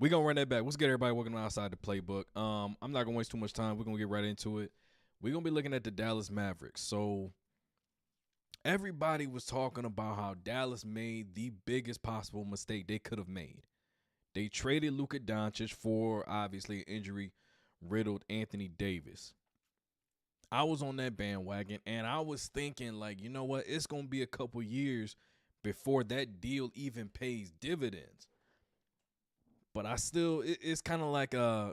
We're going to run that back. Let's get everybody working outside the playbook. I'm not going to waste too much time. We're going to get right into it. We're going to be looking at the Dallas Mavericks. So everybody was talking about how Dallas made the biggest possible mistake they could have made. They traded Luka Doncic for, obviously, injury-riddled Anthony Davis. I was on that bandwagon, and I was thinking, like, you know what? It's going to be a couple years before that deal even pays dividends. But I still, it's kind of like I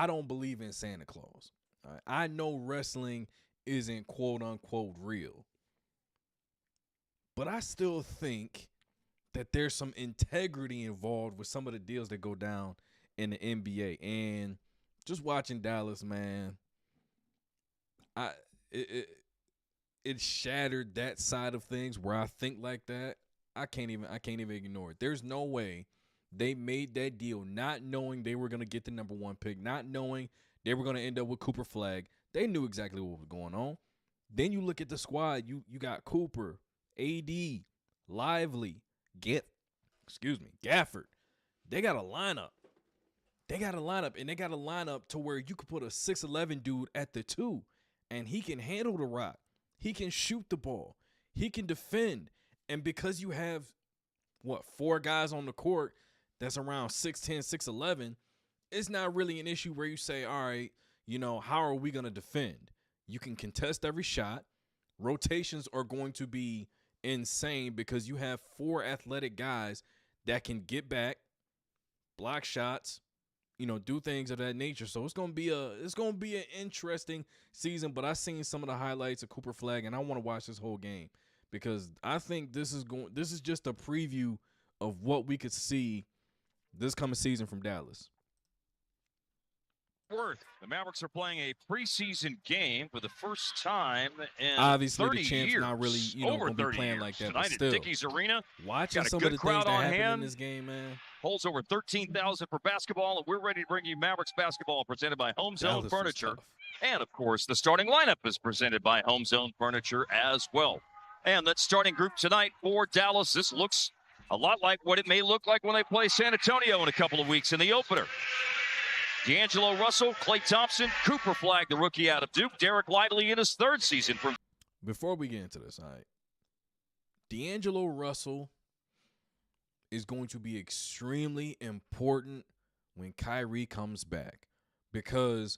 don't believe in Santa Claus. Right? I know wrestling isn't quote-unquote real. But I still think that there's some integrity involved with some of the deals that go down in the NBA. And just watching Dallas, man, it shattered that side of things where I think like that. I can't even ignore it. There's no way they made that deal not knowing they were going to get the number 1 pick, not knowing they were going to end up with Cooper Flagg. They knew exactly what was going on. Then you look at the squad. You got Cooper, AD, Lively, Gafford. They got a lineup. And they got a lineup to where you could put a 6'11 dude at the 2, and he can handle the rock. He can shoot the ball. He can defend. And because you have, 4 guys on the court that's around 6'10", 6'11", it's not really an issue where you say, all right, how are we going to defend? You can contest every shot. Rotations are going to be insane because you have 4 athletic guys that can get back, block shots, do things of that nature. So it's gonna be an interesting season. But I seen some of the highlights of Cooper Flagg, and I want to watch this whole game because I think this is just a preview of what we could see this coming season from Dallas. The Mavericks are playing a preseason game for the first time in obviously 30 the champ's years. not really Over gonna be playing years. like that. Tonight But still, at Dickies Arena, watching got a some good of the things crowd that on happen in hand. this game, man. Holds over 13,000 for basketball, and we're ready to bring you Mavericks basketball presented by Home Zone Dallas Furniture. And, of course, the starting lineup is presented by Home Zone Furniture as well. And that starting group tonight for Dallas, this looks a lot like what it may look like when they play San Antonio in a couple of weeks in the opener. D'Angelo Russell, Klay Thompson, Cooper Flagg, the rookie out of Duke, Derek Lively in his 3rd season. Before we get into this, all right, D'Angelo Russell is going to be extremely important when Kyrie comes back because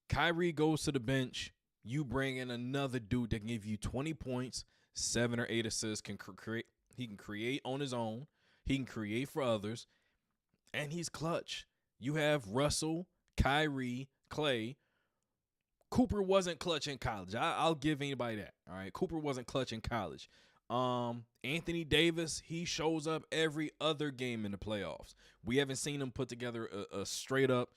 Kyrie goes to the bench, you bring in another dude that can give you 20 points, 7 or 8 assists, he can create on his own, he can create for others, and he's clutch. You have Russell, Kyrie, Klay. Cooper wasn't clutch in college. I'll give anybody that. All right, Cooper wasn't clutch in college. Anthony Davis, he shows up every other game in the playoffs. We haven't seen him put together a straight up,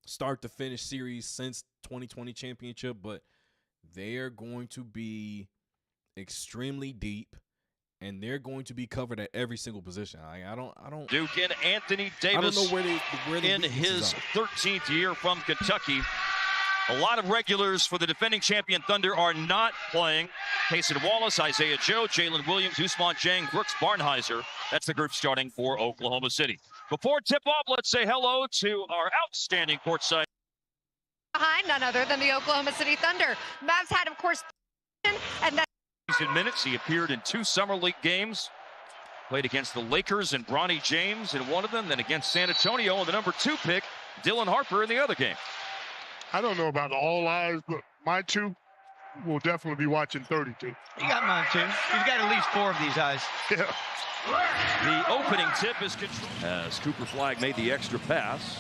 start to finish series since 2020 championship, but they are going to be extremely deep. And they're going to be covered at every single position. I don't. Duke and Anthony Davis. I don't know where they in his 13th year from Kentucky. A lot of regulars for the defending champion Thunder are not playing. Payson Wallace, Isaiah Joe, Jalen Williams, Ousmane Dieng, Brooks Barnhizer. That's the group starting for Oklahoma City. Before tip-off, let's say hello to our outstanding courtside. Behind none other than the Oklahoma City Thunder. Mavs had, of course, and that. In minutes, he appeared in 2 Summer League games. Played against the Lakers and Bronny James in one of them, then against San Antonio and the number 2 pick, Dylan Harper, in the other game. I don't know about all eyes, but my 2 will definitely be watching 32. You got mine, too. You've got at least 4 of these eyes. Yeah. The opening tip is controlled as Cooper Flagg made the extra pass.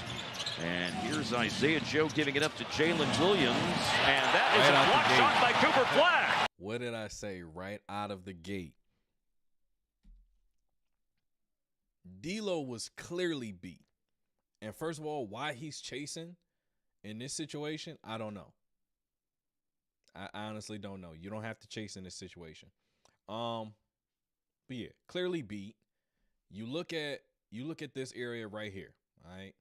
And here's Isaiah Joe giving it up to Jalen Williams. And that is a block shot by Cooper Flagg. What did I say right out of the gate? D'Lo was clearly beat. And first of all, why he's chasing in this situation, I don't know. I honestly don't know. You don't have to chase in this situation. But yeah, clearly beat. You look at this area right here, all right?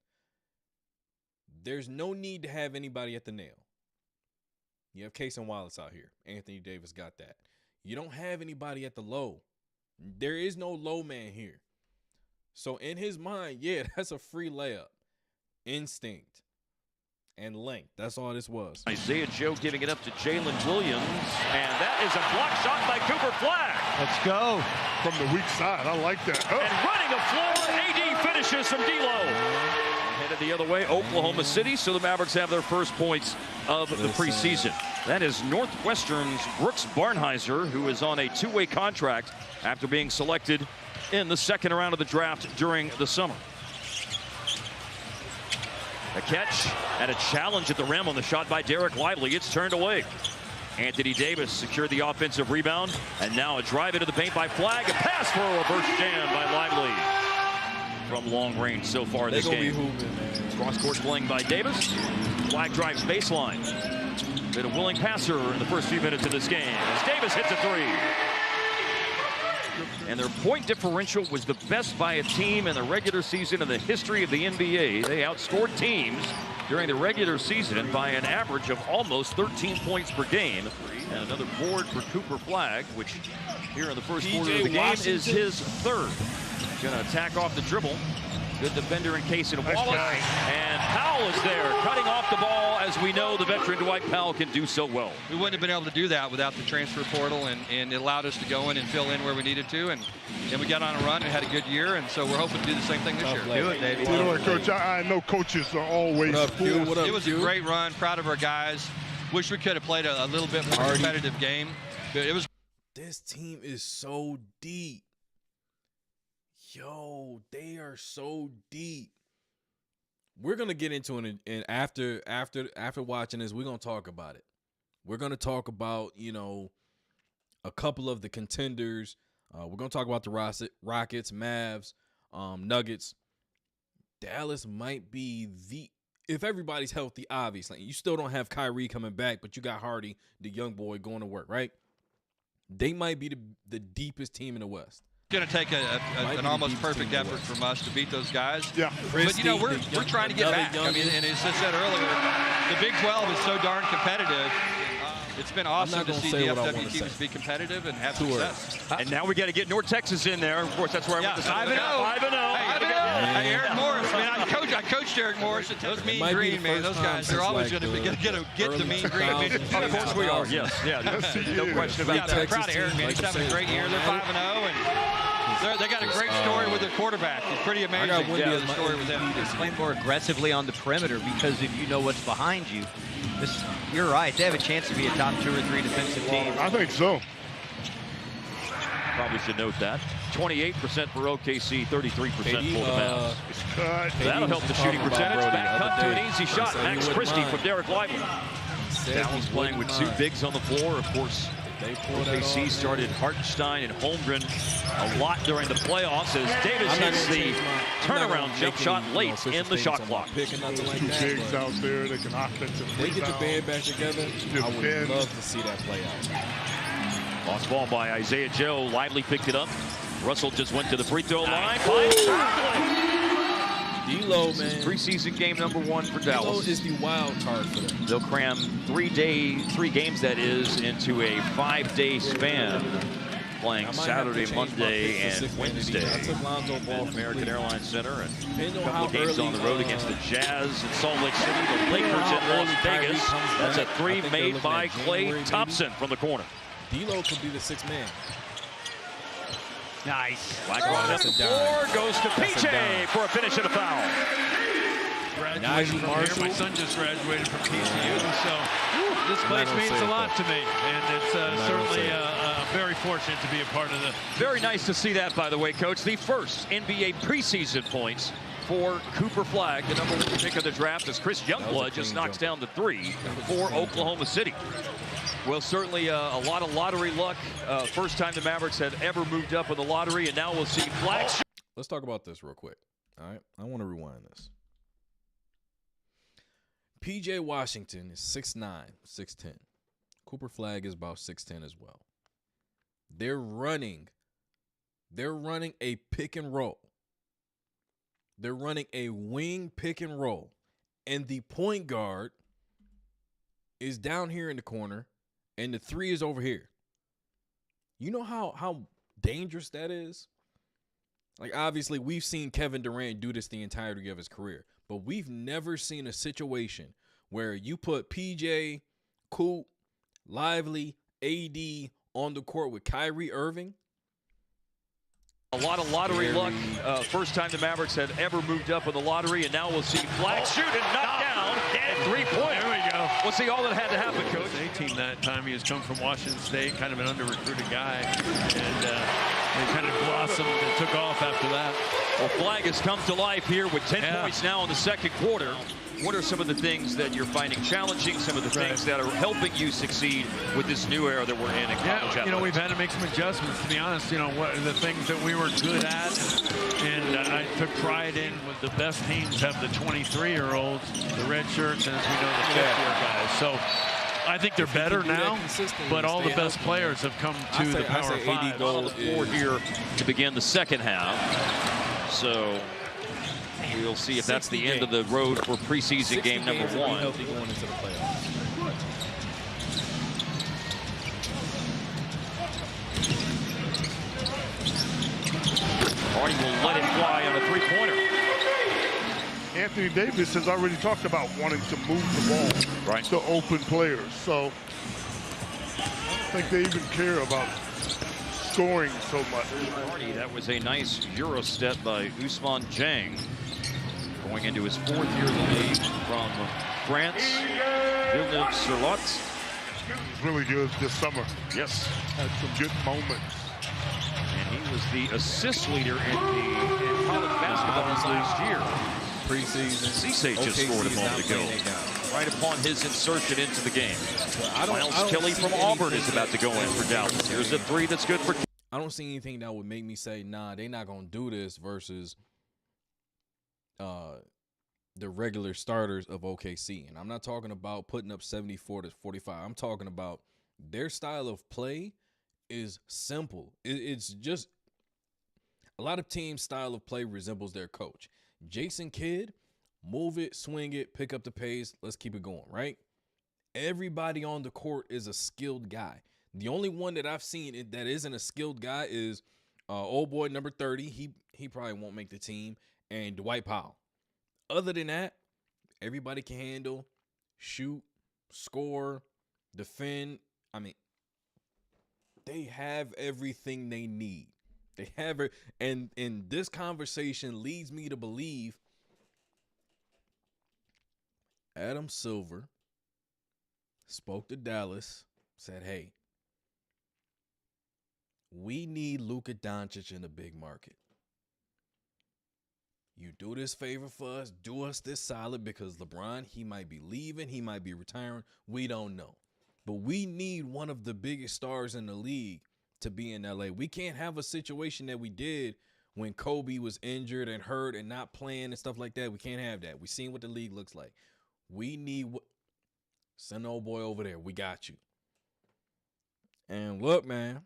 There's no need to have anybody at the nail. You have Case and Wallace out here. Anthony Davis got that. You don't have anybody at the low. There is no low man here. So in his mind, yeah, that's a free layup. Instinct and length. That's all this was. Isaiah Joe giving it up to Jalen Williams, and that is a block shot by Cooper Flagg. Let's go. From the weak side. I like that. Oh. And running the floor, AD finishes from D'Lo. Headed the other way, Oklahoma City, so the Mavericks have their first points of the preseason. That is Northwestern's Brooks Barnheiser, who is on a two-way contract after being selected in the second round of the draft during the summer. A catch and a challenge at the rim on the shot by Derek Lively. It's turned away. Anthony Davis secured the offensive rebound, and now a drive into the paint by Flagg. A pass for a reverse jam by Lively from long range so far this game. Cross-court playing by Davis. Flagg drives baseline. Been a willing passer in the first few minutes of this game as Davis hits a three. And their point differential was the best by a team in the regular season in the history of the NBA. They outscored teams during the regular season by an average of almost 13 points per game. And another board for Cooper Flagg, which here in the first quarter of the game is his third. Going to attack off the dribble. Good defender in case of Wallace. And Powell is there, cutting off the ball, as we know the veteran Dwight Powell can do so well. We wouldn't have been able to do that without the transfer portal, and it allowed us to go in and fill in where we needed to, and we got on a run and had a good year, and so we're hoping to do the same thing this year. Do it, baby. You know what, Coach? I know coaches are always full. It was a great run. Proud of our guys. Wish we could have played a little bit more competitive game, but it was. This team is so deep. Yo, they are so deep. We're gonna get into it, and after watching this, we're gonna talk about it. We're gonna talk about, you know, a couple of the contenders. We're gonna talk about the Rockets, Mavs, Nuggets. Dallas might be if everybody's healthy, obviously. You still don't have Kyrie coming back, but you got Hardy, the young boy, going to work, right? They might be the deepest team in the West. Going to take an almost perfect effort from us to beat those guys. Yeah. But, you know, we're trying to get back. I mean, and as I said earlier, the Big 12 is so darn competitive. It's been awesome to see the FW teams be competitive and have success. And now we got to get North Texas in there. Of course, that's where I went to 5-0. 5-0. Hey, Eric Morris, man. I coached Eric Morris. Those Mean Green, man. Those guys, they're always going to get the Mean Green. Of course we are. Yes. Yeah. No question about that. I'm proud of Eric, man. He's having a great year. They're 5-0, and they got a great story with their quarterback. It's pretty amazing. The story with them. Playing more aggressively on the perimeter, because if you know what's behind you, you're right. They have a chance to be a top 2 or 3 defensive team. I think so. Probably should note that. 28% for OKC, 33% for the Mavs. That'll help the shooting percentage. Back cut to an easy shot. Max Christie from Derek Lively. Dallas playing with 2 bigs on the floor. Of course, OKC started Hartenstein and Holmgren a lot during the playoffs as Davis hits the turnaround jump shot late in the shot clock. Two bigs out there that can offensively. They get the band back together. I would love to see that play out. Lost ball by Isaiah Joe. Lively picked it up. Russell just went to the free throw line. D'Lo, man. Preseason game number 1 for Dallas. D'Lo is the wild card for them. They'll cram 3 games, that is, into a 5-day span. Playing Saturday, Monday, and Wednesday at American Airlines Center, and a couple of games on the road against the Jazz in Salt Lake City, the Lakers in Las Vegas. That's a 3 made by Klay Thompson from the corner. D'Lo could be the 6th man. Nice. Flagg on the floor, goes to PJ for a finish and a foul. Graduated from here. My son just graduated from TCU, so this place means a lot to me, and it's certainly very fortunate to be a part of the. Very nice to see that, by the way, Coach. The first NBA preseason points for Cooper Flagg, the number 1 pick of the draft, as Chris Youngblood just knocks down the 3 for Oklahoma City. Well, certainly a lot of lottery luck. First time the Mavericks had ever moved up in the lottery, and now we'll see Flagg. Let's talk about this real quick. All right, I want to rewind this. PJ Washington is 6'9", 6'10". Cooper Flagg is about 6'10" as well. They're running a pick and roll. They're running a wing pick and roll. And the point guard is down here in the corner, and the 3 is over here. You know how dangerous that is? Like, obviously, we've seen Kevin Durant do this the entirety of his career, but we've never seen a situation where you put PJ, Coop, Lively, AD on the court with Kyrie Irving. A lot of lottery luck. First time the Mavericks had ever moved up in the lottery, and now we'll see Flagg shoot and knock down. Three-pointer. There we go. We'll see all that had to happen, Coach. 18 that time. He has come from Washington State, kind of an under-recruited guy, and they kind of blossomed and took off after that. Well, Flagg has come to life here with 10 points now in the second quarter. What are some of the things that you're finding challenging, some of the things that are helping you succeed with this new era that we're in college athletics? You know, we've had to make some adjustments, to be honest. You know, what the things that we were good at, and I took pride in with the best teams have the 23-year-olds, the red shirts, and as we know, the fifth-year guys. So I think they're better now, but all the best players have come to the Power 5. On the floor here to begin the second half. So we'll see if that's the end of the road for preseason game number 1. Healthy going into the playoffs. Hardy will let it fly on a three-pointer. Anthony Davis has already talked about wanting to move the ball to open players. So I don't think they even care about scoring so much. Hardy, that was a nice Euro step by Ousmane Dieng. Going into his 4th year in the league from France, Villeneuve-sur-Lot. He's really good this summer. Yes. Had some good moments. And he was the assist leader in college basketball last year. Preseason. Cisse just scored a moment ago. Right upon his insertion into the game. Miles Kelly from Auburn is about to go in for Dallas. Here's a three that's good for. I don't see anything that would make me say, nah, they're not going to do this versus the regular starters of OKC. And I'm not talking about putting up 74 to 45. I'm talking about their style of play is simple. It's just a lot of teams' style of play resembles their coach. Jason Kidd, move it, swing it, pick up the pace. Let's keep it going, right? Everybody on the court is a skilled guy. The only one that I've seen that isn't a skilled guy is old boy number 30. He probably won't make the team. And Dwight Powell. Other than that, everybody can handle, shoot, score, defend. I mean, they have everything they need. They have it. And this conversation leads me to believe Adam Silver spoke to Dallas, said, hey, we need Luka Doncic in the big market. You do this favor for us, do us this solid, because LeBron, he might be leaving, he might be retiring. We don't know. But we need one of the biggest stars in the league to be in LA. We can't have a situation that we did when Kobe was injured and hurt and not playing and stuff like that. We can't have that. We've seen what the league looks like. We need send old boy over there. We got you. And look, man.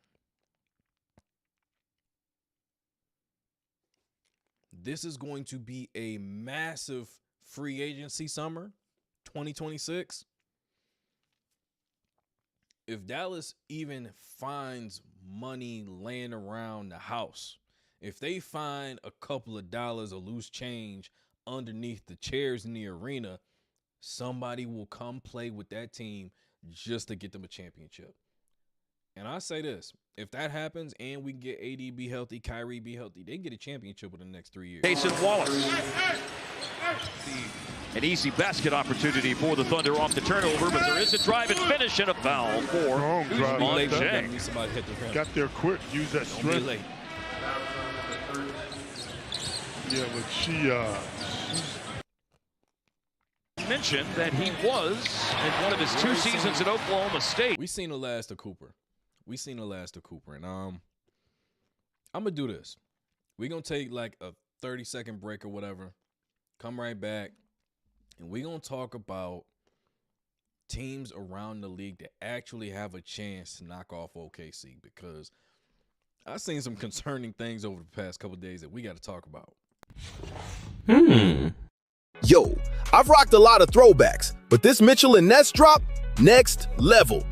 This is going to be a massive free agency summer, 2026. If Dallas even finds money laying around the house, if they find a couple of dollars or loose change underneath the chairs in the arena, somebody will come play with that team just to get them a championship. And I say this, if that happens and we get AD be healthy, Kyrie be healthy, they get a championship within the next 3 years. Jason Wallace. An easy basket opportunity for the Thunder off the turnover, but there is a drive and finish and a foul for Ousmane Dieng. Got there quick, use that strength. Yeah, but she mentioned that he was in one of his 2 seasons at Oklahoma State. We seen the last of Cooper. And I'm gonna do this. We're gonna take like a 30-second break or whatever. Come right back, and we're gonna talk about teams around the league that actually have a chance to knock off OKC, because I've seen some concerning things over the past couple of days that we got to talk about. Yo, I've rocked a lot of throwbacks, but this Mitchell and Ness drop, next level.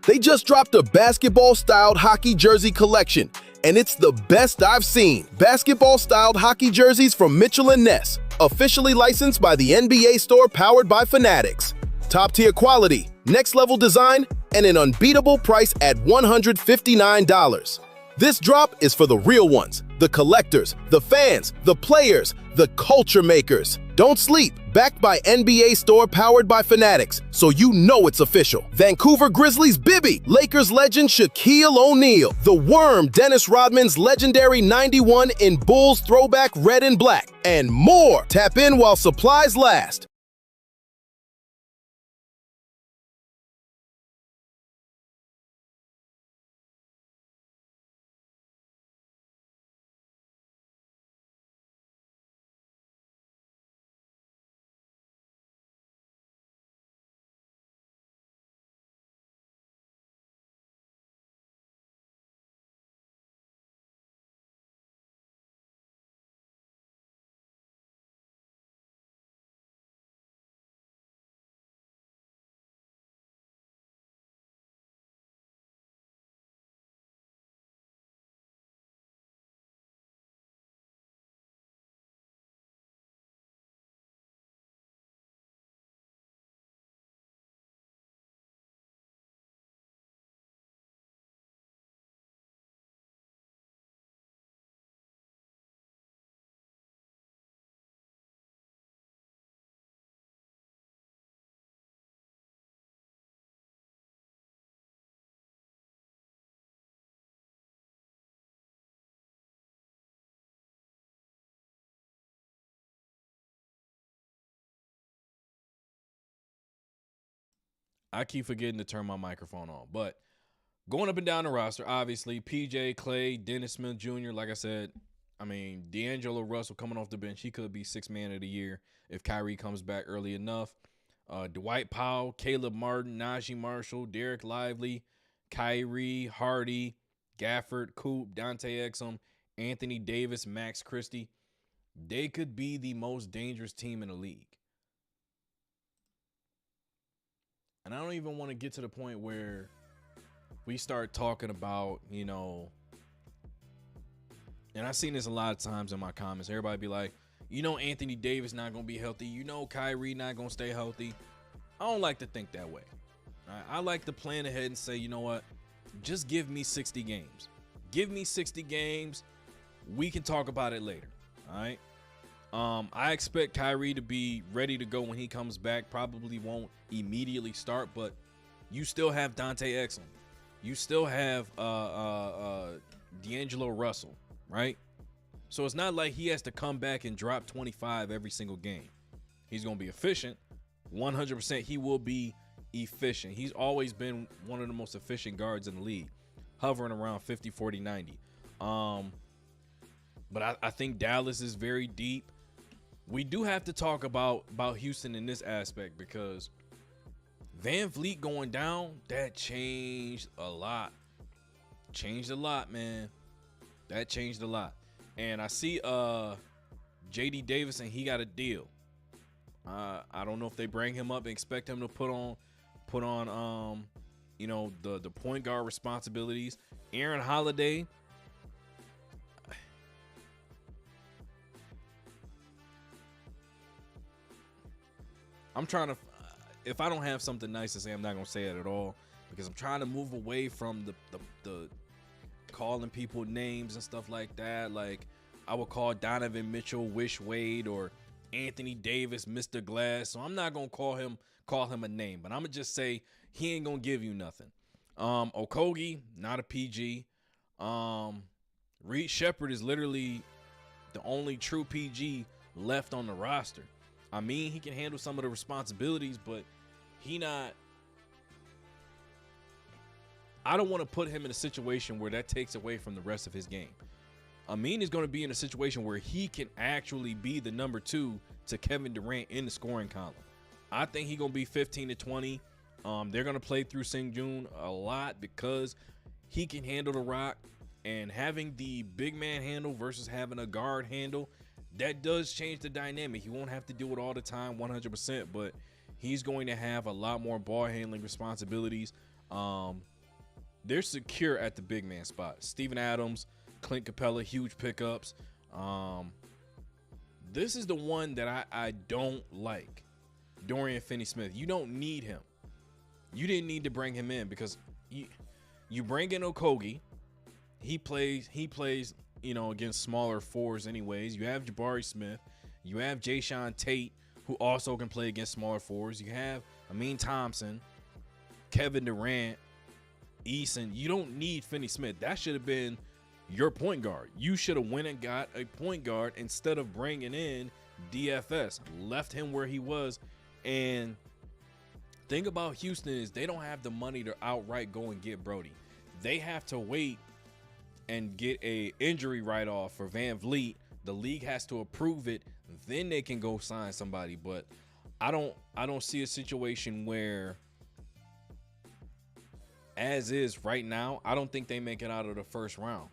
They just dropped a basketball-styled hockey jersey collection, and it's the best I've seen. Basketball-styled hockey jerseys from Mitchell & Ness, officially licensed by the NBA store powered by Fanatics. Top-tier quality, next-level design, and an unbeatable price at $159. This drop is for the real ones, the collectors, the fans, the players, the culture makers. Don't sleep. Backed by NBA store powered by Fanatics, so you know it's official. Vancouver Grizzlies Bibby, Lakers legend Shaquille O'Neal, the Worm Dennis Rodman's legendary 91 in Bulls throwback red and black, and more. Tap in while supplies last. I keep forgetting to turn my microphone on. But going up and down the roster, obviously, PJ, Clay, Dennis Smith Jr., like I said, I mean, D'Angelo Russell coming off the bench, he could be sixth man of the year if Kyrie comes back early enough. Dwight Powell, Caleb Martin, Najee Marshall, Derek Lively, Kyrie, Hardy, Gafford, Coop, Dante Exum, Anthony Davis, Max Christie. They could be the most dangerous team in the league. And I don't even want to get to the point where we start talking about, you know, and I've seen this a lot of times in my comments. Everybody be like, you know, Anthony Davis not going to be healthy. You know, Kyrie not going to stay healthy. I don't like to think that way. I like to plan ahead and say, you know what? Just give me 60 games. Give me 60 games. We can talk about it later. All right. I expect Kyrie to be ready to go when he comes back. Probably won't immediately start, but you still have Dante Exum. You still have D'Angelo Russell, right? So it's not like he has to come back and drop 25 every single game. He's going to be efficient. 100% he will be efficient. He's always been one of the most efficient guards in the league, hovering around 50, 40, 90. But I think Dallas is very deep. We do have to talk about Houston in this aspect because Van Vliet going down, that changed a lot. Changed a lot, man. That changed a lot. And I see J.D. Davison, he got a deal. I don't know if they bring him up and expect him to put on you know, the point guard responsibilities. Aaron Holiday, I'm trying to, if I don't have something nice to say, I'm not going to say it at all because I'm trying to move away from the calling people names and stuff like that. Like I would call Donovan Mitchell Wish Wade or Anthony Davis Mr. Glass. So I'm not going to call him a name, but I'm going to just say he ain't going to give you nothing. Okogie, not a PG. Reed Shepherd is literally the only true PG left on the roster. I mean, he can handle some of the responsibilities, but I don't want to put him in a situation where that takes away from the rest of his game. Amin is going to be in a situation where he can actually be the number 2 to Kevin Durant in the scoring column. I think he's going to be 15 to 20. They're going to play through Sengun a lot because he can handle the rock, and having the big man handle versus having a guard handle, that does change the dynamic. He won't have to do it all the time 100%, but he's going to have a lot more ball handling responsibilities. They're secure at the big man spot. Steven Adams, Clint Capella, huge pickups. This is the one that I don't like. Dorian Finney-Smith. You don't need him. You didn't need to bring him in because you bring in Okogie. He plays, you know, against smaller fours anyways. You have Jabari Smith. You have Jayshawn Tate, who also can play against smaller fours. You have Amin Thompson, Kevin Durant, Eason. You don't need Finney-Smith. That should have been your point guard. You should have went and got a point guard instead of bringing in DFS. Left him where he was. And thing about Houston is they don't have the money to outright go and get Brody. They have to wait and get a injury write-off for Van Vliet. The league has to approve it. Then they can go sign somebody. But I don't see a situation where, as is right now, I don't think they make it out of the first round.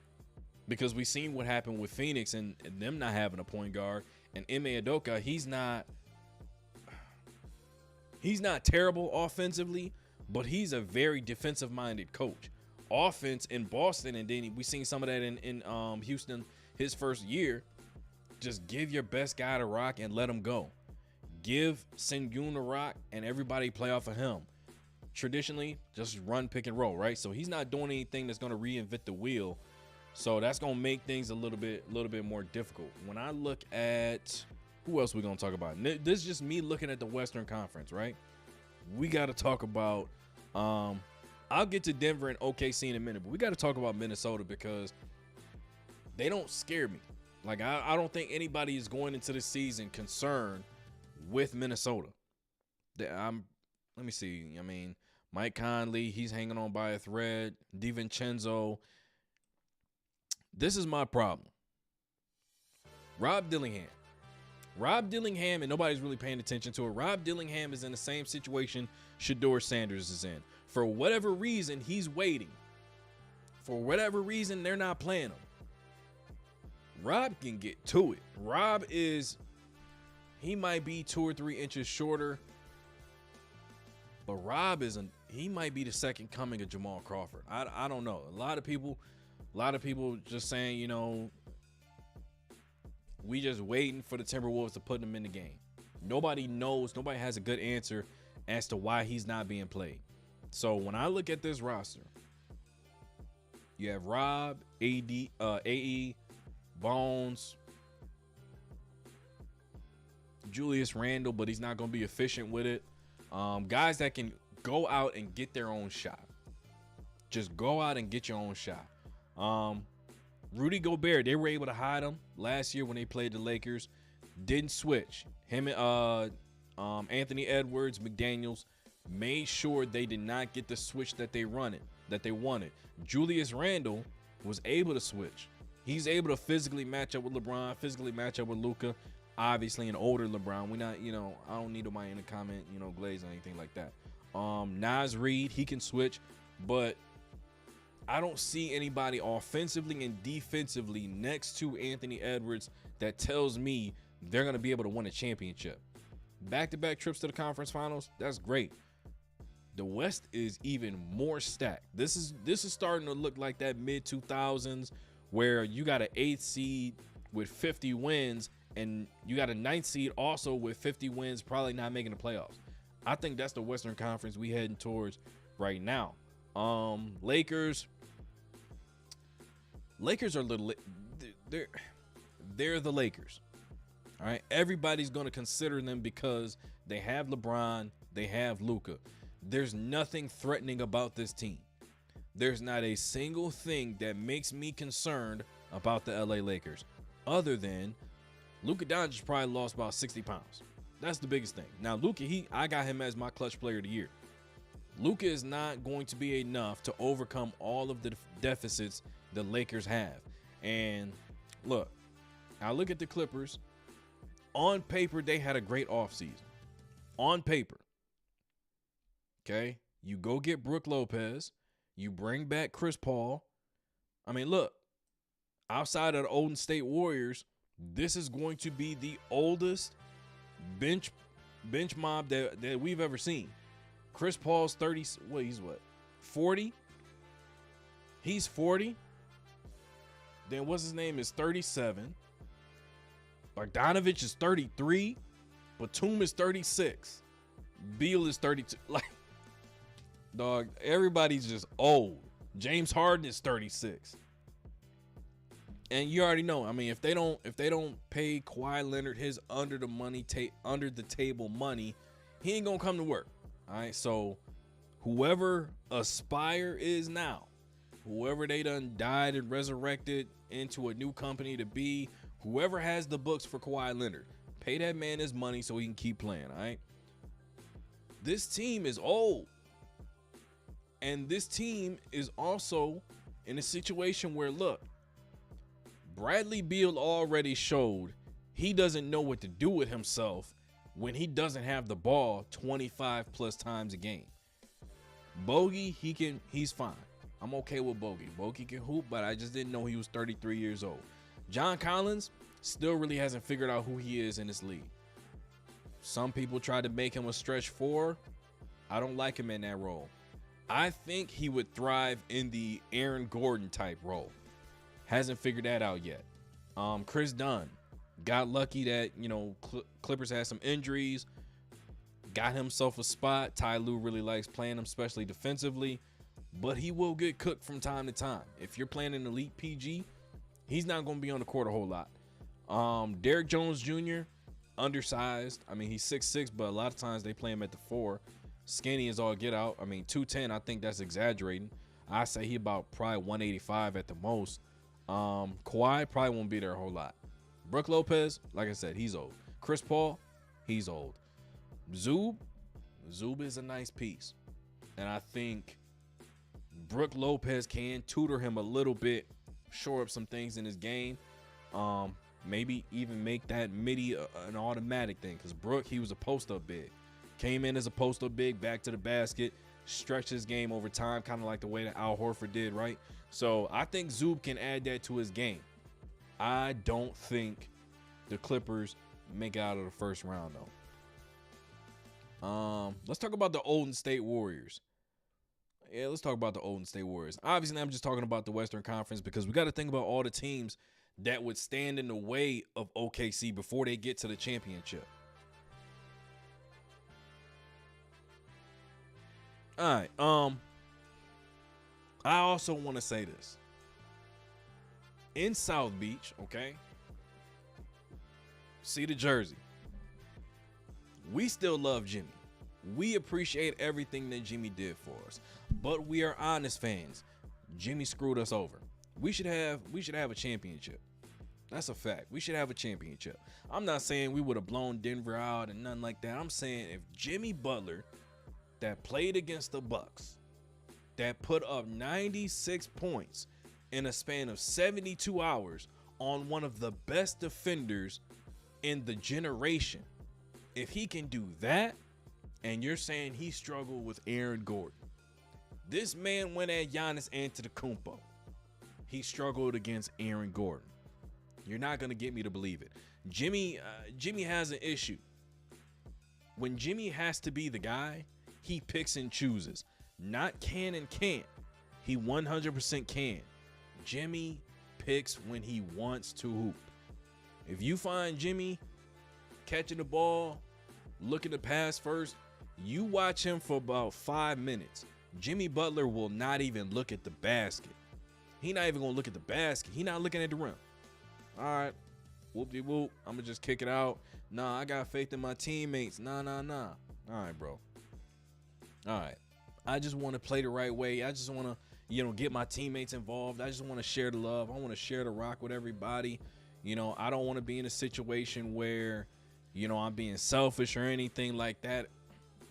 Because we've seen what happened with Phoenix and them not having a point guard. And Ime Udoka, he's not terrible offensively, but he's a very defensive-minded coach. Offense in Boston, and then we seen some of that in Houston his first year. Just give your best guy to rock and let him go. Give Sengun the rock and everybody play off of him. Traditionally, just run pick and roll, right? So he's not doing anything that's going to reinvent the wheel. So that's going to make things a little bit more difficult. When I look at who else we going to talk about? This is just me looking at the Western Conference, right? We got to talk about I'll get to Denver and OKC in a minute, but we got to talk about Minnesota because they don't scare me. Like I don't think anybody is going into the season concerned with Minnesota. Let me see. I mean, Mike Conley, he's hanging on by a thread. DiVincenzo. This is my problem. Rob Dillingham, and nobody's really paying attention to it. Rob Dillingham is in the same situation Shedeur Sanders is in. For whatever reason, he's waiting. For whatever reason, they're not playing him. Rob can get to it. Rob he might be 2 or 3 inches shorter, but Rob he might be the second coming of Jamal Crawford. I don't know. A lot of people just saying, you know, we just waiting for the Timberwolves to put him in the game. Nobody knows. Nobody has a good answer as to why he's not being played. So when I look at this roster, you have Rob, AE, Bones, Julius Randle, but he's not going to be efficient with it. Guys that can go out and get their own shot. Just go out and get your own shot. Rudy Gobert, they were able to hide him last year when they played the Lakers. Didn't switch. Him and Anthony Edwards, McDaniels made sure they did not get the switch that they wanted. Julius Randle was able to switch. He's able to physically match up with LeBron, physically match up with Luka. Obviously, an older LeBron. We're not, you know, I don't need nobody in the comment, you know, glaze or anything like that. Naz Reid, he can switch, but I don't see anybody offensively and defensively next to Anthony Edwards that tells me they're going to be able to win a championship. Back-to-back trips to the conference finals, that's great. The West is even more stacked. This is starting to look like that mid-2000s where you got an 8th seed with 50 wins and you got a 9th seed also with 50 wins, probably not making the playoffs. I think that's the Western Conference we heading towards right now. Lakers are little. They're the Lakers. All right, everybody's going to consider them because they have LeBron, they have Luka. There's nothing threatening about this team. There's not a single thing that makes me concerned about the LA Lakers, other than Luka Doncic probably lost about 60 pounds. That's the biggest thing. Now, Luka, I got him as my clutch player of the year. Luka is not going to be enough to overcome all of the deficits the Lakers have. And look, I look at the Clippers. On paper, they had a great offseason. On paper. Okay? You go get Brook Lopez. You bring back Chris Paul. I mean, look, outside of the Golden State Warriors, this is going to be the oldest bench mob that we've ever seen. Chris Paul's 30. He's what? 40? He's 40. Then what's his name is 37. Bogdanovich is 33. Batum is 36. Beal is 32. Like, dog, everybody's just old. James Harden is 36. And you already know. I mean, if they don't pay Kawhi Leonard his under the table money, he ain't gonna come to work. All right. So whoever Aspire is now, whoever they done died and resurrected into a new company to be, whoever has the books for Kawhi Leonard, pay that man his money so he can keep playing. All right. This team is old. And this team is also in a situation where, look, Bradley Beal already showed he doesn't know what to do with himself when he doesn't have the ball 25 plus times a game. Bogey, he's fine. I'm okay with Bogey. Bogey can hoop, but I just didn't know he was 33 years old. John Collins still really hasn't figured out who he is in this league. Some people tried to make him a stretch 4. I don't like him in that role. I think he would thrive in the Aaron Gordon type role. Hasn't figured that out yet. Chris Dunn got lucky that, Clippers had some injuries, got himself a spot. Ty Lue really likes playing him, especially defensively, but he will get cooked from time to time. If you're playing an elite PG, he's not going to be on the court a whole lot. Derrick Jones Jr., undersized. I mean, he's 6'6", but a lot of times they play him at the 4. Skinny is all get out. I mean, 210, I think that's exaggerating. I say he about probably 185 at the most. Kawhi probably won't be there a whole lot. Brook Lopez, like I said, he's old. Chris Paul, he's old. Zub is a nice piece. And I think Brook Lopez can tutor him a little bit, shore up some things in his game. Maybe even make that midi an automatic thing. Because Brook, he was a post-up big. Came in as a post-up big, back to the basket, stretched his game over time, kind of like the way that Al Horford did, right? So I think Zub can add that to his game. I don't think the Clippers make it out of the first round, though. Let's talk about the Golden State Warriors. Yeah, let's talk about the Golden State Warriors. Obviously, I'm just talking about the Western Conference because we got to think about all the teams that would stand in the way of OKC before they get to the championship. All right. I also want to say this. In South Beach, okay? See the jersey. We still love Jimmy. We appreciate everything that Jimmy did for us. But we are honest fans. Jimmy screwed us over. We should have a championship. That's a fact. We should have a championship. I'm not saying we would have blown Denver out and nothing like that. I'm saying if Jimmy Butler, that played against the Bucks, that put up 96 points in a span of 72 hours on one of the best defenders in the generation, if he can do that, and you're saying he struggled with Aaron Gordon, this man went at Giannis Antetokounmpo. He struggled against Aaron Gordon. You're not going to get me to believe it. Jimmy has an issue. When Jimmy has to be the guy, he picks and chooses. Not can and can't. He 100% can. Jimmy picks when he wants to hoop. If you find Jimmy catching the ball, looking to pass first, you watch him for about 5 minutes. Jimmy Butler will not even look at the basket. He not even going to look at the basket. He not looking at the rim. All right, whoop-de-whoop. I'm going to just kick it out. Nah, I got faith in my teammates. Nah. All right, bro. All right. I just want to play the right way. I just want to, get my teammates involved. I just want to share the love. I want to share the rock with everybody. I don't want to be in a situation where, I'm being selfish or anything like that.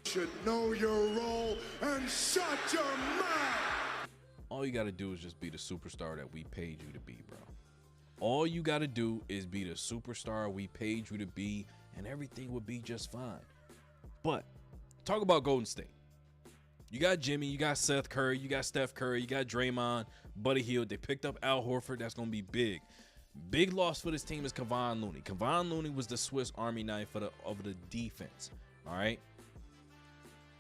Should know your role and shut your mouth. All you got to do is just be the superstar that we paid you to be, bro. All you got to do is be the superstar we paid you to be, and everything will be just fine. But talk about Golden State. You got Jimmy, you got Seth Curry, you got Steph Curry, you got Draymond, Buddy Hield. They picked up Al Horford. That's going to be big. Big loss for this team is Kevon Looney. Kevon Looney was the Swiss Army knife of the defense. All right.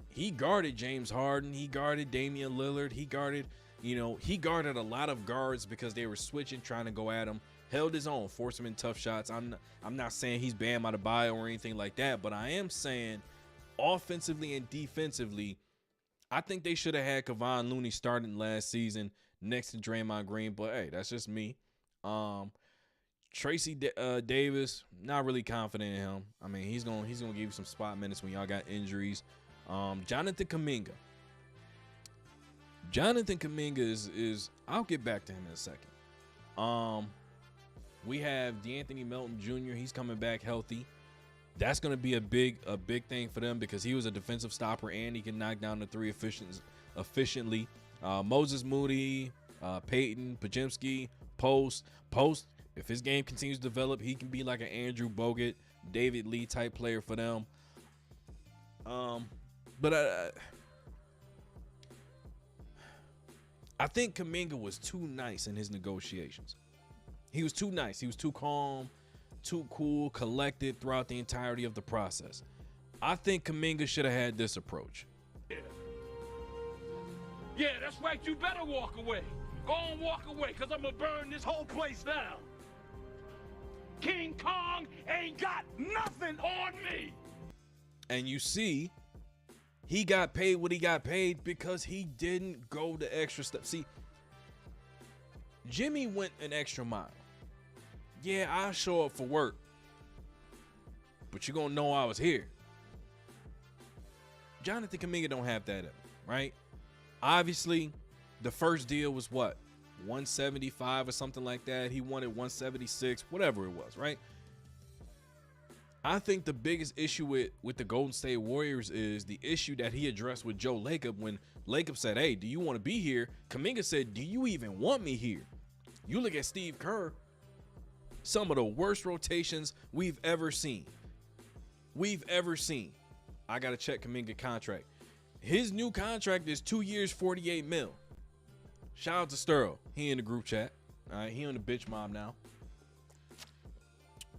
He guarded James Harden. He guarded Damian Lillard. He guarded You know, he guarded a lot of guards because they were switching, trying to go at him. Held his own, forced him in tough shots. I'm not saying he's Bam Adebayo or anything like that, but I am saying offensively and defensively, I think they should have had Kevon Looney starting last season next to Draymond Green, but hey, that's just me. Tracy Davis, not really confident in him. I mean, he's gonna give you some spot minutes when y'all got injuries. Jonathan Kuminga. Jonathan Kuminga is I'll get back to him in a second. We have DeAnthony Melton Jr. He's coming back healthy. That's going to be a big thing for them because he was a defensive stopper and he can knock down the three efficiently. Moses Moody, Peyton, Pajemski, Post. If his game continues to develop, he can be like an Andrew Bogut, David Lee type player for them. But I think Kuminga was too nice in his negotiations. He was too nice. He was too calm, too cool, collected throughout the entirety of the process. I think Kuminga should have had this approach. Yeah, that's right. You better walk away. Go on, walk away, because I'm going to burn this whole place down. King Kong ain't got nothing on me. And you see, he got paid what he got paid because he didn't go the extra step. See, Jimmy went an extra mile. Yeah, I'll show up for work, but you're going to know I was here. Jonathan Kuminga don't have that in him, right? Obviously, the first deal was what? 175 or something like that. He wanted 176, whatever it was, right? I think the biggest issue with the Golden State Warriors is the issue that he addressed with Joe Lacob when Lacob said, hey, do you want to be here? Kuminga said, do you even want me here? You look at Steve Kerr, some of the worst rotations we've ever seen. I got to check Kuminga contract. His new contract is 2 years, $48 million. Shout out to Sterl. He in the group chat. All right, he on the bitch mob now.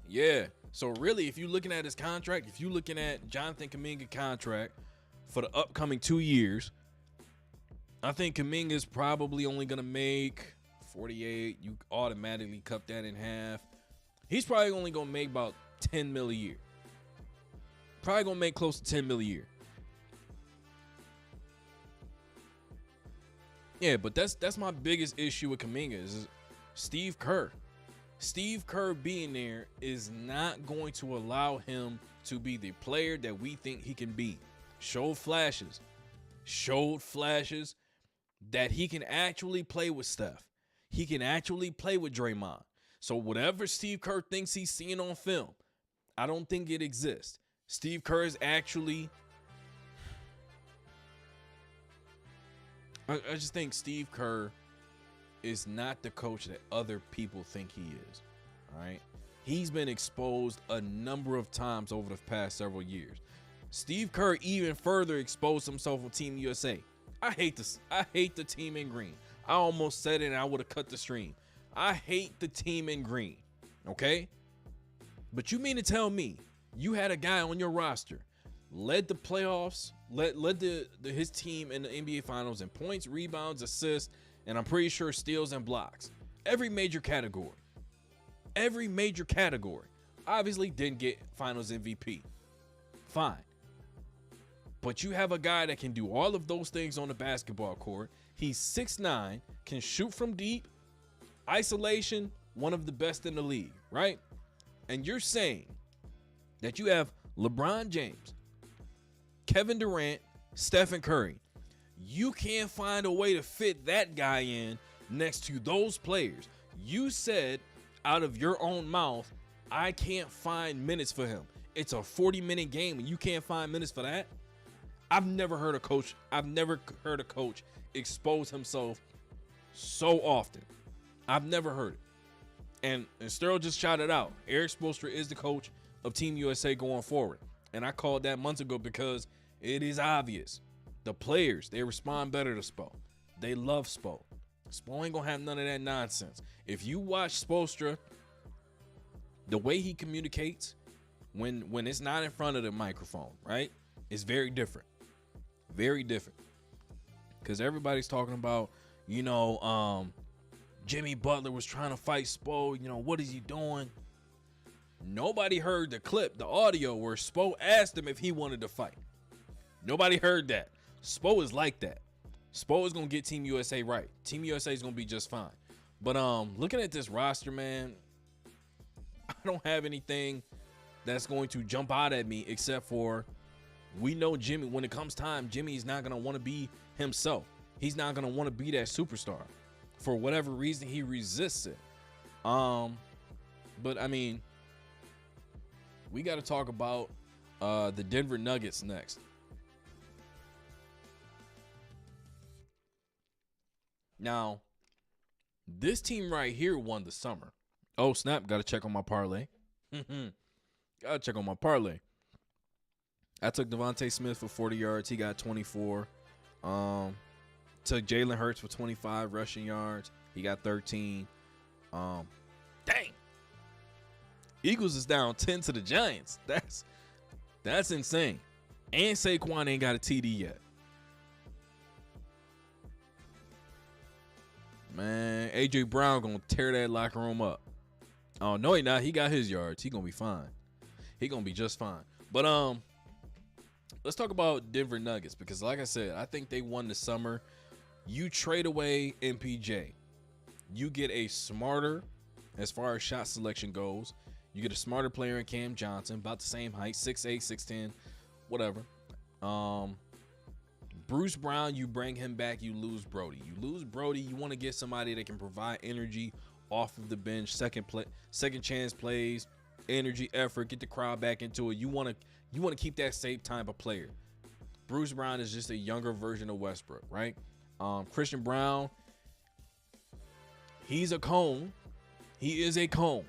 Yeah. So really, if you're looking at his contract, if you're looking at Jonathan Kuminga contract for the upcoming 2 years, I think Kuminga is probably only going to make 48. You automatically cut that in half. He's probably only going to make about 10 mil a year. Probably going to make close to 10 mil a year. Yeah, but that's my biggest issue with Kuminga is Steve Kerr. Steve Kerr being there is not going to allow him to be the player that we think he can be. Showed flashes that he can actually play with Steph. He can actually play with Draymond. So whatever Steve Kerr thinks he's seeing on film, I don't think it exists. Steve Kerr is actually... I just think Steve Kerr is not the coach that other people think he is. All right. He's been exposed a number of times over the past several years. Steve Kerr even further exposed himself on Team USA. I hate this. I hate the team in green. I almost said it and I would have cut the stream. I hate the team in green. Okay. But you mean to tell me you had a guy on your roster, led the playoffs, led his team in the NBA Finals in points, rebounds, assists, and I'm pretty sure steals and blocks. Every major category. Obviously didn't get Finals MVP. Fine. But you have a guy that can do all of those things on the basketball court. He's 6'9", can shoot from deep, isolation, one of the best in the league, right? And you're saying that you have LeBron James, Kevin Durant, Stephen Curry. You can't find a way to fit that guy in next to those players. You said out of your own mouth, I can't find minutes for him. It's a 40-minute game and you can't find minutes for that? I've never heard a coach expose himself so often. I've never heard it. And Sterl just shouted out, Eric Spoelstra is the coach of Team USA going forward. And I called that months ago because it is obvious. The players, they respond better to Spo. They love Spo. Spo ain't gonna have none of that nonsense. If you watch Spoelstra, the way he communicates when it's not in front of the microphone, right, is very different. Very different. Because everybody's talking about, Jimmy Butler was trying to fight Spo. What is he doing? Nobody heard the clip, the audio, where Spo asked him if he wanted to fight. Nobody heard that. Spo is like that. Spo is going to get Team USA right. Team USA is going to be just fine. But looking at this roster, man, I don't have anything that's going to jump out at me except for we know Jimmy, when it comes time, Jimmy is not going to want to be himself. He's not going to want to be that superstar. For whatever reason, he resists it. But, I mean, we got to talk about the Denver Nuggets next. Now, this team right here won the summer. Oh, snap. Got to check on my parlay. Got to check on my parlay. I took Devontae Smith for 40 yards. He got 24. Took Jalen Hurts for 25 rushing yards. He got 13. Dang. Eagles is down 10 to the Giants. That's insane. And Saquon ain't got a TD yet. Man, A.J. Brown going to tear that locker room up. Oh, no, he not. He got his yards. He going to be fine. He going to be just fine. But let's talk about Denver Nuggets because, like I said, I think they won the summer. You trade away MPJ. You get a smarter, as far as shot selection goes, you get a smarter player in Cam Johnson, about the same height, 6'8", 6'10", whatever. Bruce Brown, you bring him back, you lose Brody. You lose Brody, you want to get somebody that can provide energy off of the bench, second chance plays, energy, effort, get the crowd back into it. You want to keep that same type of player. Bruce Brown is just a younger version of Westbrook, right? Christian Brown, he's a cone. He is a cone.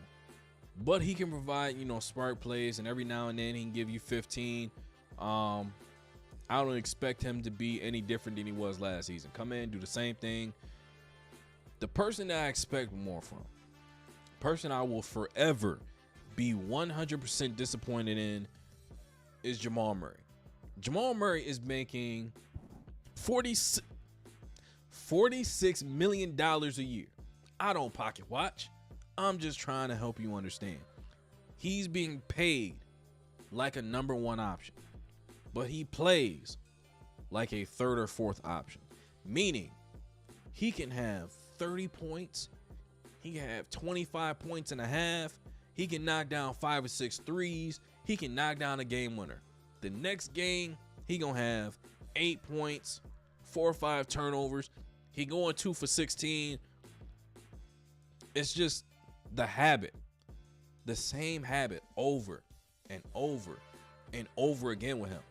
But he can provide, spark plays, and every now and then he can give you 15. I don't expect him to be any different than he was last season. Come in, do the same thing. The person that I expect more from, person I will forever be 100% disappointed in, is Jamal Murray. Jamal Murray is making $46 million a year. I don't pocket watch. I'm just trying to help you understand. He's being paid like a number one option, but he plays like a third or fourth option, meaning he can have 30 points. He can have 25 points and a half. He can knock down 5 or 6 threes. He can knock down a game winner. The next game, he gonna have 8 points, 4 or 5 turnovers. He going 2 for 16. It's just the habit, the same habit over and over and over again with him.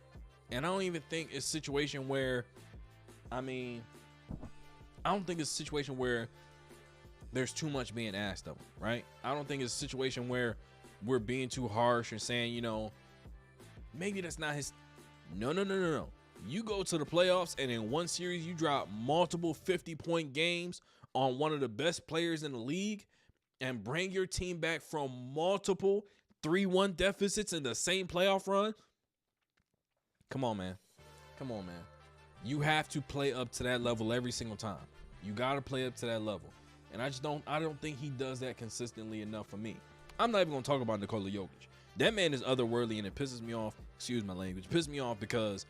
And I don't even think it's a situation where, I don't think it's a situation where there's too much being asked of him, right? I don't think it's a situation where we're being too harsh and saying, maybe that's not his. No. You go to the playoffs and in one series you drop multiple 50-point games on one of the best players in the league and bring your team back from multiple 3-1 deficits in the same playoff run. Come on, man. You have to play up to that level every single time. You got to play up to that level. And I don't think he does that consistently enough for me. I'm not even going to talk about Nikola Jokic. That man is otherworldly, and it pisses me off. Excuse my language. It pisses me off because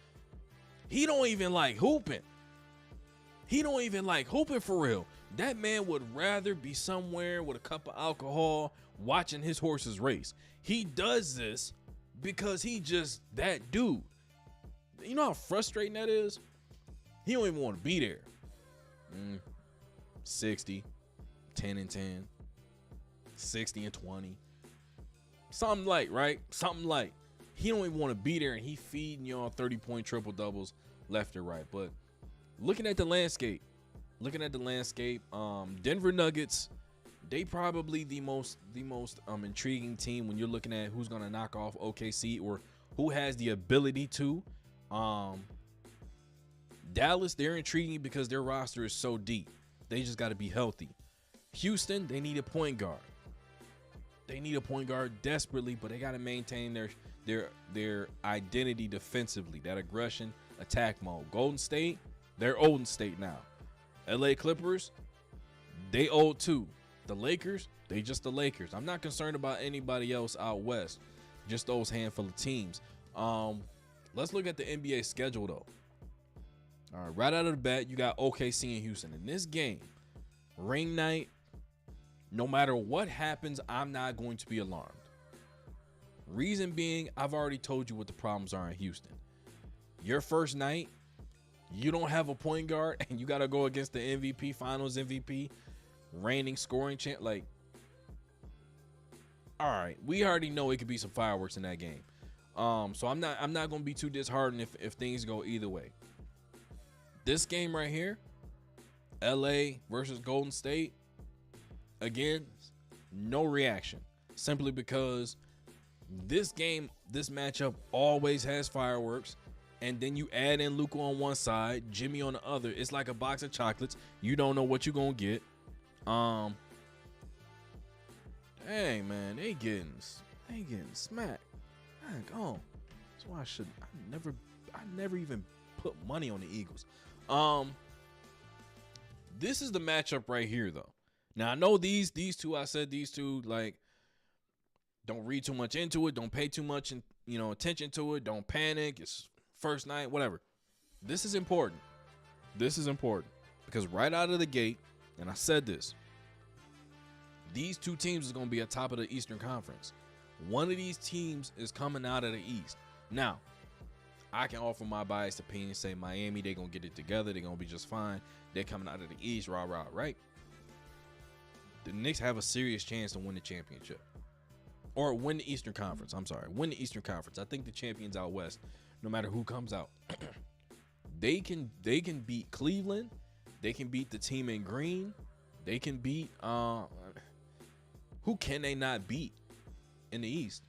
he don't even like hooping. He don't even like hooping for real. That man would rather be somewhere with a cup of alcohol watching his horses race. He does this because he just that dude. You know how frustrating that is? He don't even want to be there. 60, 10 and 10, 60 and 20. Something light, right? Something light. He don't even want to be there, and he feeding y'all 30-point triple doubles left and right. But looking at the landscape, Denver Nuggets, they probably the most intriguing team when you're looking at who's gonna knock off OKC or who has the ability to. Dallas, they're intriguing because their roster is so deep. They just got to be healthy. Houston, they need a point guard. They need a point guard desperately, but they got to maintain their identity defensively, that aggression, attack mode. Golden State, they're Golden State now. LA Clippers, they old too. The Lakers, they just the Lakers. I'm not concerned about anybody else out west, just those handful of teams. Let's look at the NBA schedule though. All right, right out of the bat, you got OKC and Houston. In this game, ring night, no matter what happens, I'm not going to be alarmed. Reason being, I've already told you what the problems are in Houston. Your first night, you don't have a point guard, and you got to go against the MVP, Finals MVP, reigning scoring champ. Like, all right, we already know it could be some fireworks in that game. So I'm not going to be too disheartened if things go either way. This game right here, LA versus Golden State, again, no reaction. Simply because this game, this matchup always has fireworks. And then you add in Luka on one side, Jimmy on the other. It's like a box of chocolates. You don't know what you're going to get. Dang, man, they getting smacked. Dang, oh. That's why I never even put money on the Eagles. This is the matchup right here, though. Now I know these two. I said these two, like, don't read too much into it. Don't pay too much, attention to it. Don't panic. It's first night, whatever. This is important. This is important because right out of the gate, and I said this, these two teams is going to be at top of the Eastern Conference. One of these teams is coming out of the East. Now, I can offer my biased opinion, say Miami, they're going to get it together. They're going to be just fine. They're coming out of the East, rah, right? The Knicks have a serious chance to win the championship. Or win the Eastern Conference. I'm sorry. Win the Eastern Conference. I think the champions out west, no matter who comes out, they can beat Cleveland. They can beat the team in green. They can beat who can they not beat in the East?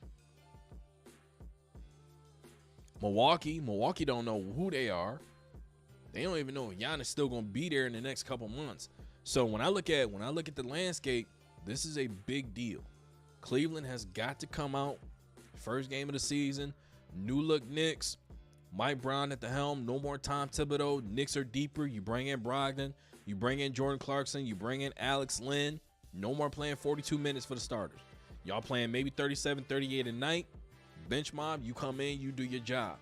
Milwaukee don't know who they are. They don't even know if Giannis still gonna be there in the next couple months. So when I look at the landscape, this is a big deal. Cleveland has got to come out. First game of the season, new look Knicks. Mike Brown at the helm. No more Tom Thibodeau. Knicks are deeper. You bring in Brogdon. You bring in Jordan Clarkson. You bring in Alex Len. No more playing 42 minutes for the starters. Y'all playing maybe 37, 38 a night. Bench mob, you come in, you do your job.